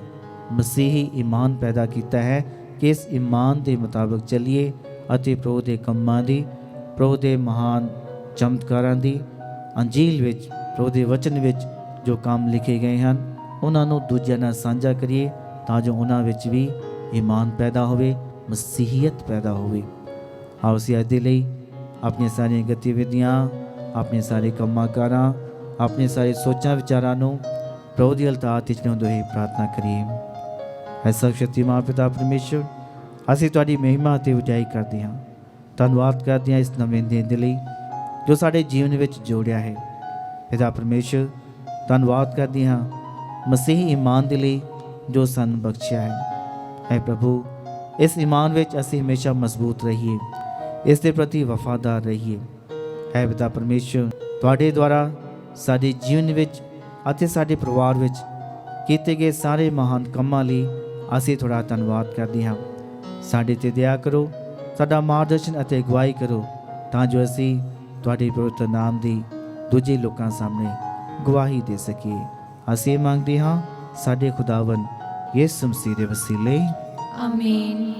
ਮਸੀਹੀ ਈਮਾਨ ਪੈਦਾ ਕੀਤਾ ਹੈ ਕਿ ਇਸ ਈਮਾਨ ਦੇ ਮੁਤਾਬਕ ਚੱਲੀਏ ਅਤੇ ਪ੍ਰਭੂ ਦੇ ਕੰਮਾਂ ਦੀ, ਪ੍ਰਭੂ ਦੇ ਮਹਾਨ ਚਮਤਕਾਰਾਂ ਦੀ, ਅੰਜੀਲ ਵਿੱਚ, ਪ੍ਰਭੂ ਦੇ ਵਚਨ ਵਿੱਚ ਜੋ ਕੰਮ ਲਿਖੇ ਗਏ ਹਨ ਉਹਨਾਂ ਨੂੰ ਦੂਜਿਆਂ ਨਾਲ ਸਾਂਝਾ ਕਰੀਏ ਤਾਂ ਜੋ ਉਹਨਾਂ ਵਿੱਚ ਵੀ ਈਮਾਨ ਪੈਦਾ ਹੋਵੇ, ਮਸੀਹੀਅਤ ਪੈਦਾ ਹੋਵੇ। ਆਓ ਅਸੀਂ ਅੱਜ ਦੇ ਲਈ ਆਪਣੀਆਂ ਸਾਰੀਆਂ ਗਤੀਵਿਧੀਆਂ, ਆਪਣੇ ਸਾਰੇ ਕੰਮਾਂ ਕਾਰਾਂ, ਆਪਣੇ ਸਾਰੇ ਸੋਚਾਂ ਵਿਚਾਰਾਂ ਨੂੰ ਪ੍ਰਭੂ ਦੀ ਅਲਤਾਰ ਵਿੱਚ ਲਿਆਉਂਦੇ ਹੋਏ ਪ੍ਰਾਰਥਨਾ ਕਰੀਏ। ਹੈ ਸਰਵਸ਼ਕਤੀਮਾਨ ਪਿਤਾ ਪਰਮੇਸ਼ਰ, ਅਸੀਂ ਤੁਹਾਡੀ ਮਹਿਮਾ ਅਤੇ ਉਚਾਈ ਕਰਦੇ ਹਾਂ, ਧੰਨਵਾਦ ਕਰਦੇ ਹਾਂ ਇਸ ਨਵੇਂ ਦਿਨ ਦੇ ਲਈ ਜੋ ਸਾਡੇ ਜੀਵਨ ਵਿੱਚ ਜੋੜਿਆ ਹੈ। ਪਿਤਾ ਪਰਮੇਸ਼ਰ, ਧੰਨਵਾਦ ਕਰਦੇ ਹਾਂ ਮਸੀਹੀ ਈਮਾਨ ਦੇ ਲਈ ਜੋ ਸਾਨੂੰ ਬਖਸ਼ਿਆ ਹੈ। ਹੈ ਪ੍ਰਭੂ, ਇਸ ਈਮਾਨ ਵਿੱਚ ਅਸੀਂ ਹਮੇਸ਼ਾ ਮਜ਼ਬੂਤ ਰਹੀਏ, ਇਸ ਦੇ ਪ੍ਰਤੀ ਵਫਾਦਾਰ ਰਹੀਏ। ਹੈ ਪਿਤਾ ਪਰਮੇਸ਼ਰ, ਤੁਹਾਡੇ ਦੁਆਰਾ ਸਾਡੇ ਜੀਵਨ ਵਿੱਚ ਅਤੇ ਸਾਡੇ ਪਰਿਵਾਰ ਵਿੱਚ ਕੀਤੇ ਗਏ ਸਾਰੇ ਮਹਾਨ ਕੰਮਾਂ ਲਈ ਅਸੀਂ ਤੁਹਾਡਾ ਧੰਨਵਾਦ ਕਰਦੇ ਹਾਂ। ਸਾਡੇ 'ਤੇ ਦਇਆ ਕਰੋ, ਸਾਡਾ ਮਾਰਗਦਰਸ਼ਨ ਅਤੇ ਅਗਵਾਈ ਕਰੋ ਤਾਂ ਜੋ ਅਸੀਂ ਤੁਹਾਡੇ ਪਵਿੱਤਰ ਨਾਮ ਦੀ ਦੂਜੇ ਲੋਕਾਂ ਸਾਹਮਣੇ ਗਵਾਹੀ ਦੇ ਸਕੀਏ। ਅਸੀਂ ਮੰਗਦੇ ਹਾਂ ਸਾਡੇ ਖੁਦਾਵੰਦ ਯਿਸੂ ਮਸੀਹ ਦੇ ਵਸੀਲੇ, ਆਮੀਨ।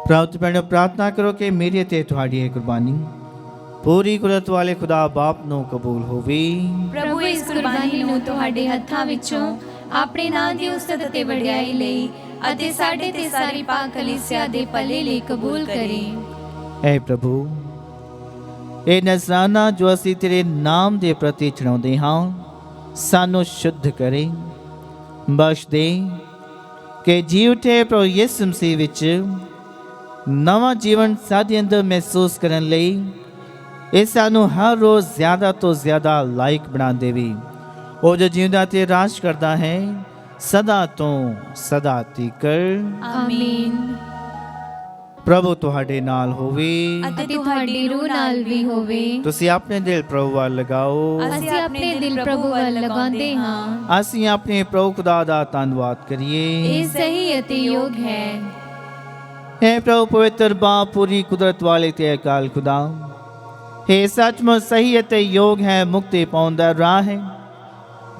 ਪ੍ਰਾਪਤ ਭੈਣੋ ਪ੍ਰਾਰਥਨਾ ਕਰੋ ਕਿ ਮੇਰੀ ਤੇ ਤੁਹਾਡੀ ਇਹ ਕੁਰਬਾਨੀ ਪੂਰੀ ਕੁਦਰਤ ਵਾਲੇ ਖੁਦਾ ਬਾਪ ਨੂੰ ਕਬੂਲ ਹੋਵੇ। ਪ੍ਰਭੂ ਇਸ ਕੁਰਬਾਨੀ ਨੂੰ ਤੁਹਾਡੇ ਹੱਥਾਂ ਵਿੱਚੋਂ ਆਪਣੇ ਨਾਂ ਦੀ ਉਸਤਤ ਤੇ ਵਡਿਆਈ ਲਈ ਅਤੇ ਸਾਡੇ ਤੇ ਸਾਰੀ ਪਾਕ ਕਲੀਸਿਆ ਦੇ ਭਲੇ ਲਈ ਕਬੂਲ ਕਰੇ। ਐ ਪ੍ਰਭੂ, ਇਹ ਨਜ਼ਰਾਨਾ ਜੋ ਅਸੀਂ ਤੇਰੇ ਨਾਮ ਦੇ ਪ੍ਰਤੀ ਚੜਾਉਂਦੇ ਹਾਂ ਸਾਨੂੰ ਸ਼ੁੱਧ ਕਰੇ, ਬਖਸ਼ ਦੇ ਕਿ ਜੀ ਉਠੇ ਪ੍ਰਭੂ ਯਿਸੂ ਮਸੀਹ ਵਿੱਚ ਨਵਾਂ ਜੀਵਨ ਸਾਡੇ ਅੰਦਰ ਮਹਿਸੂਸ ਕਰਨ ਲਈ ਇਹ ਸਾਨੂੰ ਹਰ ਰੋਜ਼ ਜ਼ਿਆਦਾ ਤੋਂ ਜ਼ਿਆਦਾ ਲਾਇਕ ਬਣਾ ਦੇਵੇ। ਉਹ ਜੋ ਜਿਉਂਦਾ ਤੇ ਰਾਜ ਕਰਦਾ ਹੈ ਸਦਾ ਤੋਂ ਸਦਾ ਤੀਕਰ। ਆਮੀਨ। ਪ੍ਰਭੂ ਤੁਹਾਡੇ ਨਾਲ ਹੋਵੇ ਅਤੇ ਤੁਹਾਡੀ ਰੂਹ ਨਾਲ ਵੀ ਹੋਵੇ। ਤੁਸੀਂ ਆਪਣੇ ਦਿਲ ਪ੍ਰਭੂ ਵੱਲ ਲਗਾਓ। ਅਸੀਂ ਆਪਣੇ ਦਿਲ ਪ੍ਰਭੂ ਵੱਲ ਲਗਾਉਂਦੇ ਹਾਂ। ਅਸੀਂ ਆਪਣੇ ਪ੍ਰਭੂ ਖੁਦਾ ਦਾ ਧੰਨਵਾਦ ਕਰੀਏ। ਇਹ ਸਹੀ ਅਤੇ ਯੋਗ ਹੈ। हे प्रभु पवित्र बाप पूरी कुदरत वाले ते अकाल खुदा, हे सचमुच सही ਅਤੇ ਯੋਗ ਹੈ ਮੁਕਤੀ ਪਾਉਣ ਦਾ ਰਾਹ ਹੈ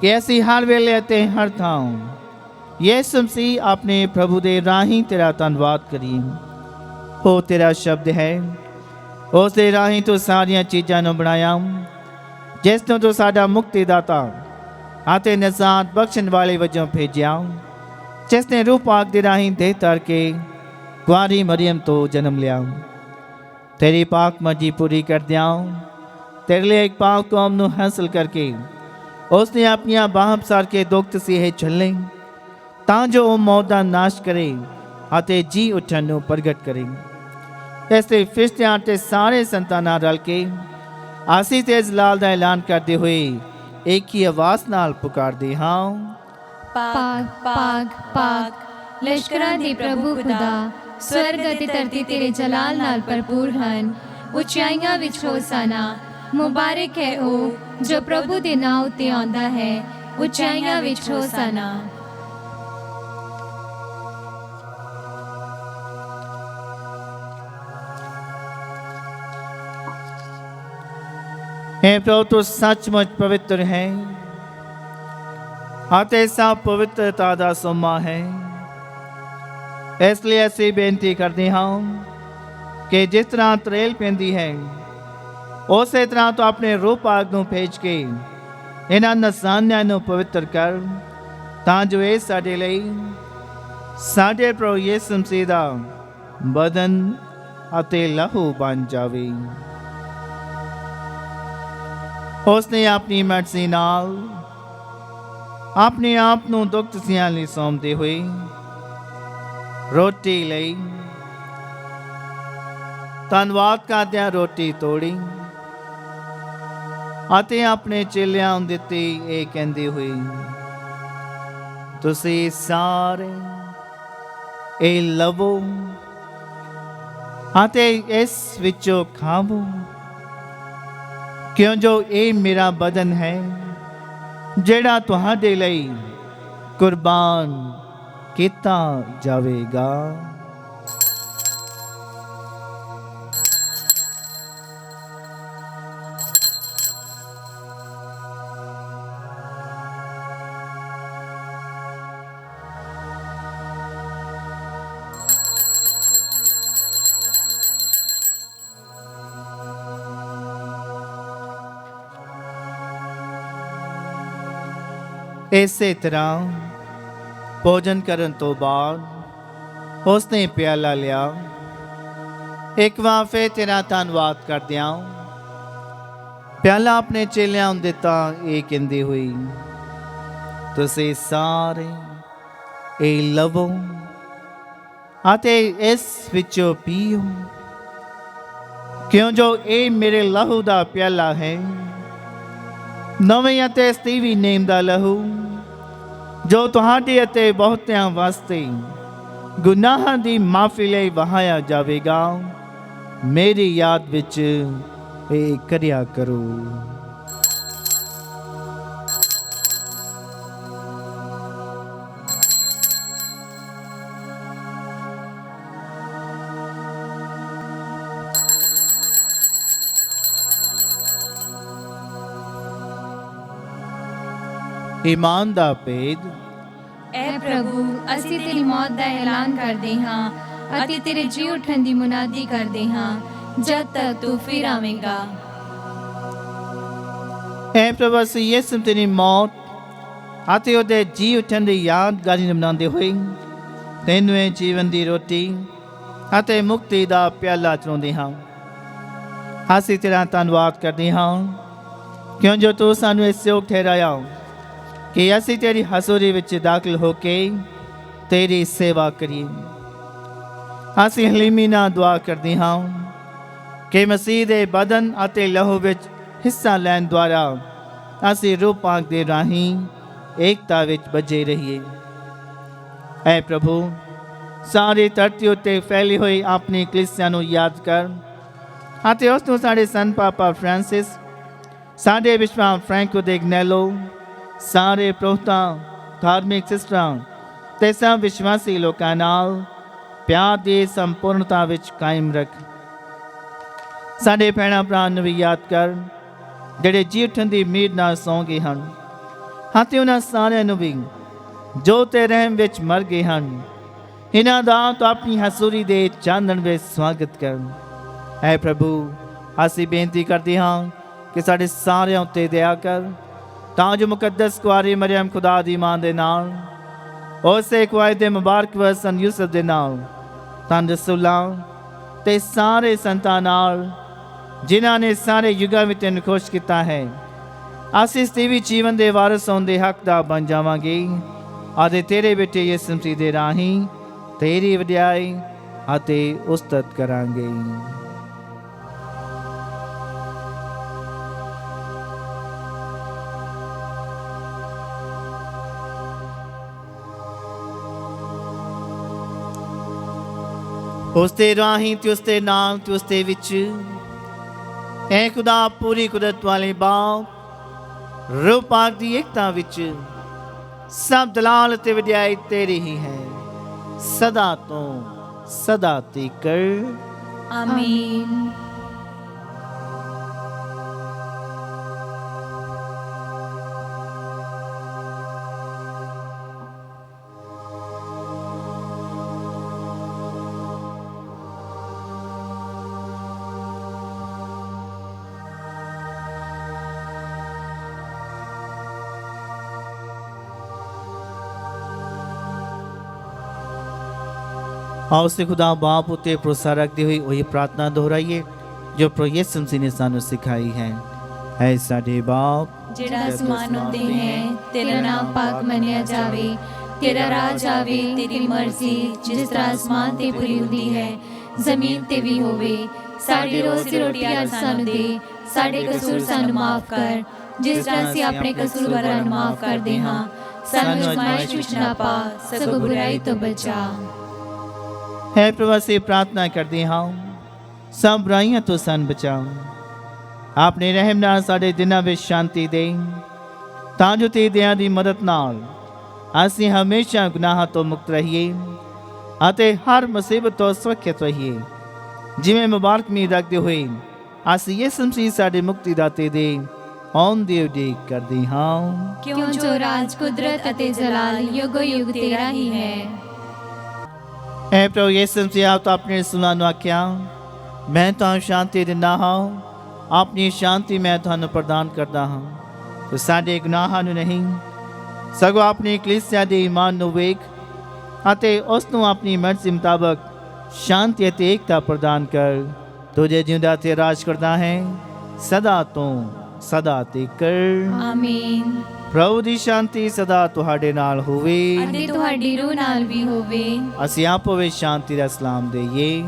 ਕਿ ਅਸੀਂ ਹਰ ਵੇਲੇ ਅਤੇ ਹਰ ਥਾਂ ਯਿਸੂ ਮਸੀਹ ਆਪਣੇ ਪ੍ਰਭੂ ਦੇ ਰਾਹੀਂ ਤੇਰਾ ਧੰਨਵਾਦ ਕਰੀਏ। ਉਹ ਤੇਰਾ ਸ਼ਬਦ ਹੈ, ਉਸ ਦੇ ਰਾਹੀਂ ਤੂੰ ਸਾਰੀਆਂ ਚੀਜ਼ਾਂ ਨੂੰ ਬਣਾਇਆ, ਜਿਸ ਨੂੰ ਤੂੰ ਸਾਡਾ ਮੁਕਤੀ ਦਾਤਾ ਅਤੇ ਨਿਜਾਤ ਬਖਸ਼ਣ ਵਾਲੇ ਵਜੋਂ ਭੇਜਿਆ, ਜਿਸ ਨੇ ਰੂਹ ਪਾਕ ਦੇ ਰਾਹੀਂ ਦੇਹ ਧਰ ਕੇ ਕੁਆਰੀ ਮਰੀਮ ਤੋਂ ਜਨਮ ਲਿਆ। तेरी पाक मर्जी पूरी कर दिया तेरे लिए एक पाक कौम ਨੂੰ ਹਾਸਲ ਕਰਕੇ ਉਸਨੇ ਆਪਣੀਆਂ ਬਾਹਾਂ ਪਸਾਰ ਕੇ ਦੁੱਖ ਤਸੀਹੇ ਝੱਲੇ ਤਾਂ ਜੋ ਉਹ ਮੌਤ ਦਾ ਨਾਸ਼ ਕਰੇ ਅਤੇ ਜੀ ਉੱਠਣ ਨੂੰ ਪ੍ਰਗਟ ਕਰੇ। ਇਸ ਲਈ ਫਰਿਸ਼ਤਿਆਂ ਤੇ ਸਾਰੇ ਸੰਤਾਂ ਨਾਲ ਰਲ ਕੇ ਅਸੀਂ ਤੇ ਜਲਾਲ ਦਾ ਐਲਾਨ ਕਰਦੇ ਹੋਏ ਇੱਕ ਹੀ ਆਵਾਜ਼ ਨਾਲ ਪੁਕਾਰਦੇ ਹਾਂ, ਪਾਕ ਪਾਕ ਪਾਕ ਲਸ਼ਕਰਾਂ ਦੇ ਪ੍ਰਭੂ ਖੁਦਾ, स्वर्ग ਅਤੇ ਧਰਤੀ ਤੇਰੇ ਜਲਾਲ ਨਾਲ ਭਰਪੂਰ ਹਨ। ਉਚਾਈਆਂ ਵਿੱਚ ਹੋਸਾਨਾ, ਮੁਬਾਰਕ ਹੈ ਉਹ ਜੋ ਪ੍ਰਭੂ ਦੇ ਨਾਂ ਉੱਤੇ ਆਉਂਦਾ ਹੈ। ਉਚਾਈਆਂ ਵਿੱਚ ਹੋਸਾਨਾ। हे प्रभु तू सचमुच पवित्र है ਅਤੇ ਸਭ ਪਵਿੱਤਰਤਾ ਦਾ ਸੋਮਾ ਹੈ। ਇਸ ਲਈ ਅਸੀਂ ਬੇਨਤੀ ਕਰਦੇ ਹਾਂ ਕਿ ਜਿਸ ਤਰ੍ਹਾਂ ਤਰੇਲ ਪੈਂਦੀ ਹੈ ਉਸੇ ਤਰ੍ਹਾਂ ਤੂੰ ਆਪਣੇ ਰੂਹ ਪਾਕ ਨੂੰ ਭੇਜ ਕੇ ਇਹਨਾਂ ਨਸਾਨਿਆਂ ਨੂੰ ਪਵਿੱਤਰ ਕਰ ਤਾਂ ਜੋ ਇਹ ਸਾਡੇ ਲਈ ਸਾਡੇ ਪ੍ਰਭੂ ਯਿਸੂ ਮਸੀਹ ਦਾ ਬਦਨ ਅਤੇ ਲਹੂ ਬਣ ਜਾਵੇ। ਉਸਨੇ ਆਪਣੀ ਮਰਜ਼ੀ ਨਾਲ ਆਪਣੇ ਆਪ ਨੂੰ ਦੁੱਖ ਤਸੀਹਿਆਂ ਲਈ ਸੌਂਪਦੇ ਹੋਏ ਰੋਟੀ ਲਈ ਧੰਨਵਾਦ ਕਰਦਿਆਂ ਰੋਟੀ ਤੋੜੀ ਅਤੇ ਆਪਣੇ ਚੇਲਿਆਂ ਨੂੰ ਦਿੱਤੀ, ਇਹ ਕਹਿੰਦੇ ਹੋਏ, ਤੁਸੀਂ ਸਾਰੇ ਇਹ ਲਵੋ ਅਤੇ ਇਸ ਵਿੱਚੋਂ ਖਾਵੋ, ਕਿਉਂ ਜੋ ਇਹ ਮੇਰਾ ਬਦਨ ਹੈ ਜਿਹੜਾ ਤੁਹਾਡੇ ਲਈ ਕੁਰਬਾਨ ਕੀਤਾ ਜਾਵੇਗਾ। ਇਸੇ ਤਰ੍ਹਾਂ ਭੋਜਨ ਕਰਨ ਤੋਂ ਬਾਅਦ ਉਸਨੇ ਪਿਆਲਾ ਲਿਆ, ਇੱਕ ਵਾਰ ਫਿਰ ਤੇਰਾ ਧੰਨਵਾਦ ਕਰਦਿਆਂ ਪਿਆਲਾ ਆਪਣੇ ਚੇਲਿਆਂ ਨੂੰ ਦਿੱਤਾ, ਇਹ ਕਹਿੰਦੇ ਹੋਏ, ਤੁਸੀਂ ਸਾਰੇ ਇਹ ਲਵੋ ਅਤੇ ਇਸ ਵਿੱਚੋਂ ਪੀਓ, ਕਿਉਂ ਜੋ ਇਹ ਮੇਰੇ ਲਹੂ ਦਾ ਪਿਆਲਾ ਹੈ, ਨਵੇਂ ਅਤੇ ਸਤੀਵੀ ਨੇਮ ਦਾ ਲਹੂ, ਜੋ ਤੁਹਾਡੇ ਅਤੇ ਬਹੁਤਿਆਂ ਵਾਸਤੇ ਗੁਨਾਹਾਂ ਦੀ ਮਾਫੀ ਲਈ ਵਹਾਇਆ ਜਾਵੇਗਾ। ਮੇਰੀ ਯਾਦ ਵਿੱਚ ਇਹ ਕਰਿਆ ਕਰੋ। ਈਮਾਨ ਦਾ ਭੇਦ। ਐ ਪ੍ਰਭੂ, ਅਸੀਂ ਤੇਰੀ ਮੌਤ ਦਾ ਐਲਾਨ ਕਰਦੇ ਹਾਂ ਅਤੇ ਤੇਰੇ ਜੀ ਉੱਠਣ ਦੀ ਮੁਨਾਦੀ ਕਰਦੇ ਹਾਂ ਜਦ ਤੱਕ ਤੂੰ ਫਿਰ ਆਵੇਂਗਾ। ਐ ਪ੍ਰਭੂ ਅਸੀਂ ਯਿਸੂ ਤੇਰੀ ਮੌਤ ਅਤੇ ਉਹਦੇ ਜੀ ਉੱਠਣ ਦੀ ਯਾਦਗਾਰੀ ਨੂੰ ਮਨਾਉਂਦੇ ਹੋਏ ਤੈਨੂੰ ਇਹ ਜੀਵਨ ਦੀ ਰੋਟੀ ਅਤੇ ਮੁਕਤੀ ਦਾ ਪਿਆਲਾ ਚਲਾਉਂਦੇ ਹਾਂ। ਅਸੀਂ ਤੇਰਾ ਧੰਨਵਾਦ ਕਰਦੇ ਹਾਂ ਕਿਉਂ ਜੋ ਤੂੰ ਸਾਨੂੰ ਇਸ ਯੋਗ ਠਹਿਰਾਇਆ ਕਿ ਅਸੀਂ ਤੇਰੀ ਹਜ਼ੂਰੀ ਵਿੱਚ ਦਾਖਲ ਹੋ ਕੇ ਤੇਰੀ ਸੇਵਾ ਕਰੀਏ। ਅਸੀਂ ਹਲੀਮੀ ਨਾਲ ਦੁਆ ਕਰਦੇ ਹਾਂ ਕਿ ਮਸੀਹ ਦੇ ਬਦਨ ਅਤੇ ਲਹੂ ਵਿੱਚ ਹਿੱਸਾ ਲੈਣ ਦੁਆਰਾ ਅਸੀਂ ਰੂਹ ਪਾਕ ਦੇ ਰਾਹੀਂ ਏਕਤਾ ਵਿੱਚ ਬੱਝੇ ਰਹੀਏ। ਐ ਪ੍ਰਭੂ ਸਾਰੀ ਧਰਤੀ ਉੱਤੇ ਫੈਲੀ ਹੋਈ ਆਪਣੀ ਕਲੀਸਿਆ ਨੂੰ ਯਾਦ ਕਰ ਅਤੇ ਉਸ ਨੂੰ ਸਾਡੇ ਸੰਤ ਪਾਪਾ ਫ੍ਰਾਂਸਿਸ, ਸਾਡੇ ਬਿਸ਼ਪ ਫ੍ਰੈਂਕੋ ਦੇ ਗਨੈਲੋ, ਸਾਰੇ ਪ੍ਰੋਹਤਾਂ, ਧਾਰਮਿਕ ਸਿਸਟਰਾਂ ਤੇ ਸਭ ਵਿਸ਼ਵਾਸੀ ਲੋਕਾਂ ਨਾਲ ਪਿਆਰ ਦੀ ਸੰਪੂਰਨਤਾ ਵਿੱਚ ਕਾਇਮ ਰੱਖ। ਸਾਡੇ ਭੈਣਾਂ ਭਰਾ ਨੂੰ ਵੀ ਯਾਦ ਕਰ ਜਿਹੜੇ ਜੀ ਉੱਠਣ ਦੀ ਉਮੀਦ ਨਾਲ ਸੌਂ ਗਏ ਹਨ ਅਤੇ ਉਹਨਾਂ ਸਾਰਿਆਂ ਨੂੰ ਵੀ ਜੋ ਤੇ ਰਹਿਮ ਵਿੱਚ ਮਰ ਗਏ ਹਨ ਇਹਨਾਂ ਦਾ ਤੂੰ ਆਪਣੀ ਹਜ਼ੂਰੀ ਦੇ ਚਾਨਣ ਵਿੱਚ ਸਵਾਗਤ ਕਰ। ਐ ਪ੍ਰਭੂ ਅਸੀਂ ਬੇਨਤੀ ਕਰਦੇ ਹਾਂ ਕਿ ਸਾਡੇ ਸਾਰਿਆਂ ਉੱਤੇ ਦਇਆ ਕਰ ਤਾਂ ਜੋ ਮੁਕੱਦਸ ਕੁਆਰੀ ਮਰੀਮ ਖੁਦਾ ਦੀ ਮਾਂ ਦੇ ਨਾਲ ਉਸੇ ਕੁਆਰੀ ਦੇ ਮੁਬਾਰਕ ਵਸਨ ਯੂਸਫ ਦੇ ਨਾਲ ਧੰਨ ਰਸੂਲਾਂ ਤੇ ਸਾਰੇ ਸੰਤਾਂ ਨਾਲ ਜਿਨ੍ਹਾਂ ਨੇ ਸਾਰੇ ਯੁੱਗਾਂ ਵਿੱਚ ਤੈਨੂੰ ਖੁਸ਼ ਕੀਤਾ ਹੈ ਅਸੀਂ ਸਤੀਵੀ ਜੀਵਨ ਦੇ ਵਾਰਸ ਹੋਣ ਦੇ ਹੱਕਦਾਰ ਬਣ ਜਾਵਾਂਗੇ ਅਤੇ ਤੇਰੇ ਬੇਟੇ ਯਿਸੂ ਮਸੀਹ ਦੇ ਰਾਹੀਂ ਤੇਰੀ ਵਡਿਆਈ ਅਤੇ ਉਸਤਤ ਕਰਾਂਗੇ। ਉਸ ਦੇ ਰਾਹੀਂ ਤੇ ਉਸ ਦੇ ਨਾਲ ਤੇ ਉਸ ਦੇ ਵਿੱਚ ਐ ਖੁਦਾ ਪੂਰੀ ਕੁਦਰਤ ਵਾਲੇ ਬਾਪ ਰੂਹ ਪਾਕ ਦੀ ਏਕਤਾ ਵਿੱਚ ਸਭ ਦਲਾਲ ਤੇ ਵਡਿਆਈ ਤੇਰੀ ਹੀ ਹੈ ਸਦਾ ਤੋਂ ਸਦਾ ਤੀਕ। ਆਮੀਨ। आओ से खुदा बाप उते भरोसा रखते हुए वही प्रार्थना दोहराइए जो प्रभु यीशु मसीह ने सानू सिखाई है। ऐ साडे बाप ਜਿਹੜਾ ਅਸਮਾਨ ਉੱਤੇ ਹੈ ਤੇਰਾ ਨਾਮ ਪਾਕ ਮੰਨਿਆ ਜਾਵੇ, ਤੇਰਾ ਰਾਜ ਆਵੇ, ਤੇਰੀ ਮਰਜ਼ੀ ਜਿਸ ਤਰ੍ਹਾਂ ਅਸਮਾਨ ਤੇ ਪੂਰੀ ਹੁੰਦੀ ਹੈ ਜ਼ਮੀਨ ਤੇ ਵੀ ਹੋਵੇ। ਸਾਡੀ ਰੋਜ਼ ਦੀ ਰੋਟੀ ਅੱਜ ਸਾਨੂੰ ਦੇ, ਸਾਡੇ ਕਸੂਰ ਸਾਨੂੰ ਮਾਫ ਕਰ ਜਿਸ ਤਰ੍ਹਾਂ ਅਸੀਂ ਆਪਣੇ ਕਸੂਰਵਾਰਾਂ ਨੂੰ ਮਾਫ ਕਰਦੇ ਹਾਂ। ਸਾਨੂੰ ਅਜ਼ਮਾਇਸ਼ ਵਿੱਚ ਨਾ ਪਾ ਸਗੋਂ ਬੁਰਾਈ ਤੋਂ ਬਚਾ। है प्रभु से प्रार्थना करते हाँ सब बुराइयां तो सन बचाओ। आपने रहम नाल साडे दिनां विच शांति दे तां जो तेरी दया दी मदद नाल ਅਸੀਂ ਹਮੇਸ਼ਾ ਗੁਨਾਹਾਂ ਤੋਂ ਮੁਕਤ ਰਹੀਏ ਅਤੇ ਹਰ ਮੁਸੀਬਤ ਤੋਂ ਸੁਰੱਖਿਅਤ ਰਹੀਏ। ਜਿਵੇਂ ਮੁਬਾਰਕ ਉਮੀਦ ਰੱਖਦੇ ਹੋਏ ਅਸੀਂ ਯਿਸੂ ਮਸੀਹ ਸਾਡੇ ਮੁਕਤੀ ਦਾਤੇ ਦੇ ਆਉਣ ਦੀ ਉਡੀਕ ਕਰਦੇ ਹਾਂ ਕਿਉਂ ਜੋ ਰਾਜ ਕੁਦਰਤ ਅਤੇ ਜਲਾਲ ਯੁਗੋ ਯੁਗ ਤੇਰਾ ਹੀ ਹੈ। ਐ ਪ੍ਰਭੂ ਯਿਸੂ ਮਸੀਹ ਆਪ ਤਾਂ ਆਪਣੇ ਰਸੂਲਾਂ ਨੂੰ ਆਖਿਆ ਮੈਂ ਤੁਹਾਨੂੰ ਸ਼ਾਂਤੀ ਦਿੰਦਾ ਹਾਂ, ਆਪਣੀ ਸ਼ਾਂਤੀ ਮੈਂ ਤੁਹਾਨੂੰ ਪ੍ਰਦਾਨ ਕਰਦਾ ਹਾਂ। ਤੇ ਸਾਡੇ ਗੁਨਾਹਾਂ ਨੂੰ ਨਹੀਂ ਸਗੋਂ ਆਪਣੀ ਕਲੀਸਿਆ ਦੇ ਈਮਾਨ ਨੂੰ ਵੇਖ ਅਤੇ ਉਸ ਨੂੰ ਆਪਣੀ ਮਰਜ਼ੀ ਮੁਤਾਬਕ ਸ਼ਾਂਤੀ ਅਤੇ ਏਕਤਾ ਪ੍ਰਦਾਨ ਕਰ। ਤੁਝੇ ਜਿਉਂਦਾ ਤੇ ਰਾਜ ਕਰਦਾ ਹੈ ਸਦਾ ਤੋਂ ਸਦਾ ਤੀਕ। ਆਮੀਨ। ਪ੍ਰਭੂ ਦੀ ਸ਼ਾਂਤੀ ਸਦਾ ਤੁਹਾਡੇ ਨਾਲ ਹੋਵੇ ਅਤੇ ਤੁਹਾਡੀ ਰੂਹ ਨਾਲ ਵੀ ਹੋਵੇ। ਅਸੀਂ ਆਪੋ ਵਿੱਚ ਸ਼ਾਂਤੀ ਦਾ ਸਲਾਮ ਦੇਈਏ।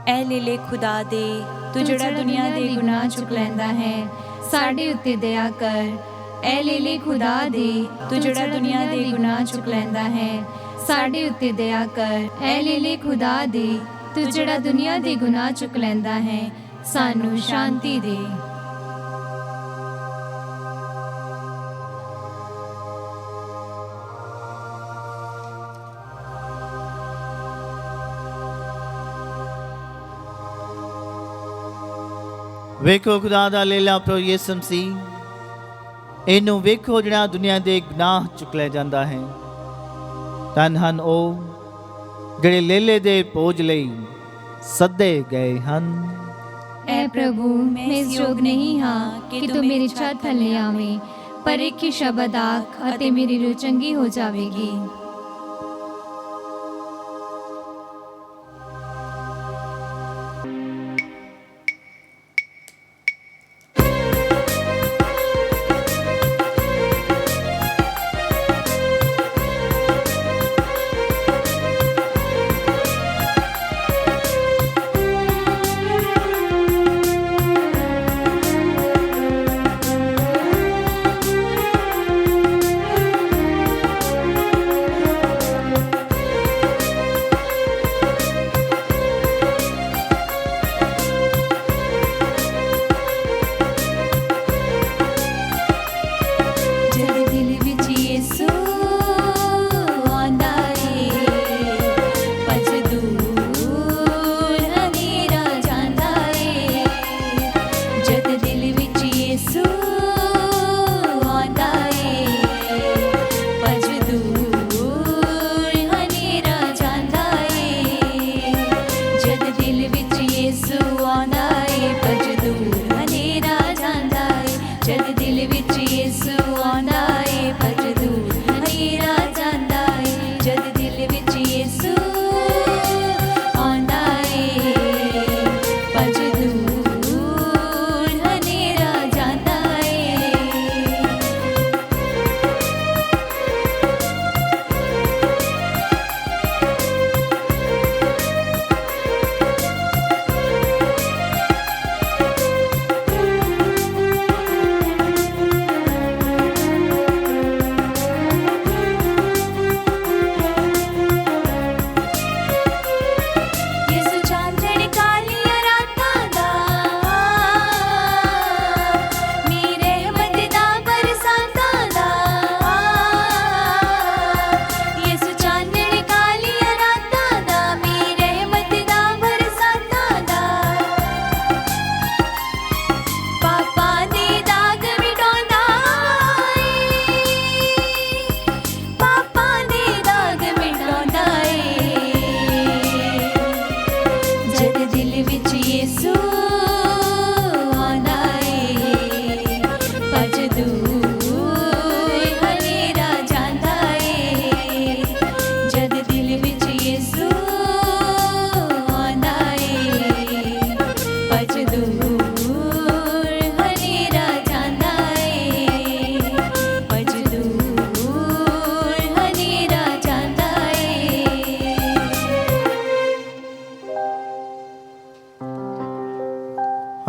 ਐ ਲੀਲੇ ਖੁਦਾ ਦੇ ਤੂੰ ਜਿਹੜਾ ਦੁਨੀਆ ਦੇ ਗੁਨਾਹ ਚੁੱਕ ਲੈਂਦਾ ਹੈ ਸਾਡੇ ਉੱਤੇ ਦਇਆ ਕਰ। ਐ ਲੀਲੇ ਖੁਦਾ ਦੇ ਤੂੰ ਜਿਹੜਾ ਦੁਨੀਆ ਦੇ ਗੁਨਾਹ ਚੁੱਕ ਲੈਂਦਾ ਹੈ ਸਾਡੇ ਉੱਤੇ ਦਇਆ ਕਰ। ਐ ਲੀਲੇ ਖੁਦਾ ਦੇ ਤੂੰ ਜਿਹੜਾ ਦੁਨੀਆ ਦੇ ਗੁਨਾਹ ਚੁੱਕ ਲੈਂਦਾ ਹੈ ਸਾਨੂੰ ਸ਼ਾਂਤੀ ਦੇ। ਵੇਖੋ ਖੁਦਾ ਦਾ ਲੇਲਾ ਪ੍ਰਭੂ ਯਿਸੂ ਮਸੀਹ ਇਹਨੂੰ ਵੇਖੋ ਜਿਹੜਾ ਦੁਨੀਆ ਦੇ ਗੁਨਾਹ ਚੁੱਕ ਲੈ ਜਾਂਦਾ ਹੈ। ਧੰਨ ਹਨ ਉਹ ਜਿਹੜੇ ਲੇਲੇ ਦੇ ਭੋਜ ਲਈ ਸੱਦੇ ਗਏ ਹਨ। ਐ ਪ੍ਰਭੂ, ਮੈਂ ਇਸ ਯੋਗ ਨਹੀਂ ਹਾਂ ਕਿ ਤੂੰ ਮੇਰੀ ਛੱਤ ਥੱਲੇ ਆਵੇਂ, ਪਰ ਇੱਕ ਹੀ ਸ਼ਬਦ ਆਖ ਅਤੇ ਮੇਰੀ ਰੂਹ ਚੰਗੀ ਹੋ ਜਾਵੇਗੀ।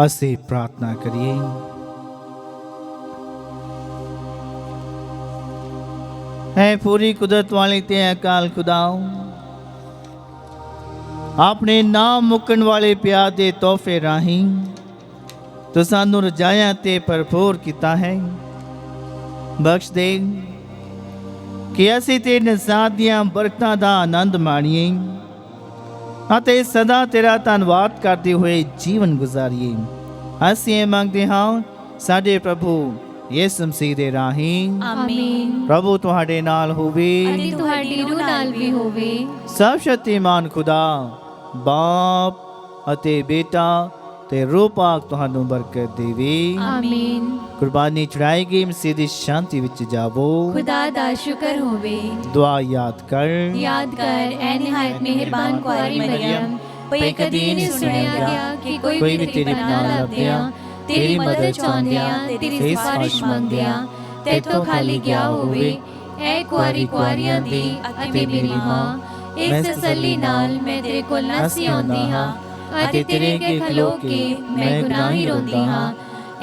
ਅਸੀਂ ਪ੍ਰਾਰਥਨਾ ਕਰੀਏ। ਹੈ ਪੂਰੀ ਕੁਦਰਤ ਵਾਲੀ ਤੇ ਅਕਾਲ ਖੁਦਾਓ, ਆਪਣੇ ਨਾਮ ਮੁੱਕਣ ਵਾਲੇ ਪਿਆਰ ਦੇ ਤੋਹਫੇ ਰਾਹੀਂ ਤੂੰ ਸਾਨੂੰ ਰਜਾਇਆ ਤੇ ਭਰਪੂਰ ਕੀਤਾ ਹੈ। ਬਖਸ਼ ਦੇ ਕਿ ਅਸੀਂ ਤੇਰੇ ਨਿਜ਼ਾਤ ਦੀਆਂ ਬਰਕਤਾਂ ਦਾ ਆਨੰਦ ਮਾਣੀਏ ਅਤੇ ਸਦਾ ਤੇਰਾ ਧੰਨਵਾਦ ਕਰਦੇ ਹੋਏ ਜੀਵਨ ਗੁਜ਼ਾਰੀਏ। ਅਸੀਂ ਇਹ ਮੰਗਦੇ ਹਾਂ ਸਾਡੇ ਪ੍ਰਭੂ ਯਿਸੂ ਮਸੀਹ ਦੇ ਰਾਹੀਂ। ਆਮੀਨ। ਪ੍ਰਭੂ ਤੁਹਾਡੇ ਨਾਲ ਹੋਵੇ ਅਤੇ ਤੁਹਾਡੀ ਰੂਹ ਨਾਲ ਵੀ ਹੋਵੇ। ਸਭ ਸ਼ਕਤੀਮਾਨ ਖੁਦਾ ਬਾਪ ਅਤੇ ਬੇਟਾ ਤੇ ਰੂਹ ਪਾਕ ਤੁਹਾਨੂੰ ਬਰਕਤ ਦੇਵੇ। ਆਮੀਨ। ਕੁਰਬਾਨੀ ਚੜਾਈ ਗਈ ਮਸੀਹ ਦੀ ਸ਼ਾਂਤੀ ਵਿੱਚ ਜਾਵੋ। ਖੁਦਾ ਦਾ ਸ਼ੁਕਰ ਹੋਵੇ। ਦੁਆ ਯਾਦ ਕਰ ਐ ਨਿਹਾਇਤ ਮਿਹਰਬਾਨ ਕੁਆਰੀ ਮਰੀਮ, ਭਈ ਕਦੀ ਨਹੀਂ ਸੁਣਿਆ ਗਿਆ ਕਿ ਕੋਈ ਵੀ ਤੇਰੀ ਪਨਾਹ ਲੱਭਦਿਆਂ, ਤੇਰੀ ਮਦਦ ਚਾਹੁੰਦਿਆਂ, ਤੇਰੀ ਸਿਫਾਰਿਸ਼ ਮੰਗਦਿਆਂ ਤੇਥੋਂ ਖਾਲੀ ਗਿਆ ਹੋਵੇ। ਐ ਕੁਆਰੀ ਕੁਆਰੀਆਂ ਦੀ ਅਤੇ ਮੇਰੀ ਮਾਂ, ਇਸ ਤਸੱਲੀ ਨਾਲ ਮੈਂ ਤੇਰੇ ਕੋਲ ਨੱਸੀ ਆਉਂਦੀ ਹਾਂ ਅਤੇ ਤੇਰੇ ਅੱਗੇ ਖਲੋ ਕੇ ਮੈਂ ਗੁਨਾਹੀ ਰੋਂਦੀ ਹਾਂ।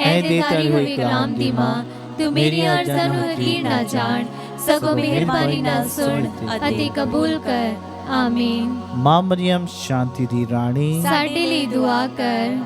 ਐ ਦੇਤਾਰੀ ਹੋਈ ਕਲਾਮ ਦੀ ਮਾਂ, ਤੂੰ ਮੇਰੀ ਅਰਜ਼ਾਂ ਨੂੰ ਹਕੀਰ ਨਾ ਜਾਣ, ਸਗੋਂ ਮਿਹਰਬਾਨੀ ਨਾਲ ਸੁਣ ਅਤੇ ਕਬੂਲ ਕਰ। ਆਮੀਨ। ਮਾਂ ਮਰੀਮ ਸ਼ਾਂਤੀ ਦੀ ਰਾਣੀ, ਸਾਡੇ ਲਈ ਦੁਆ ਕਰ।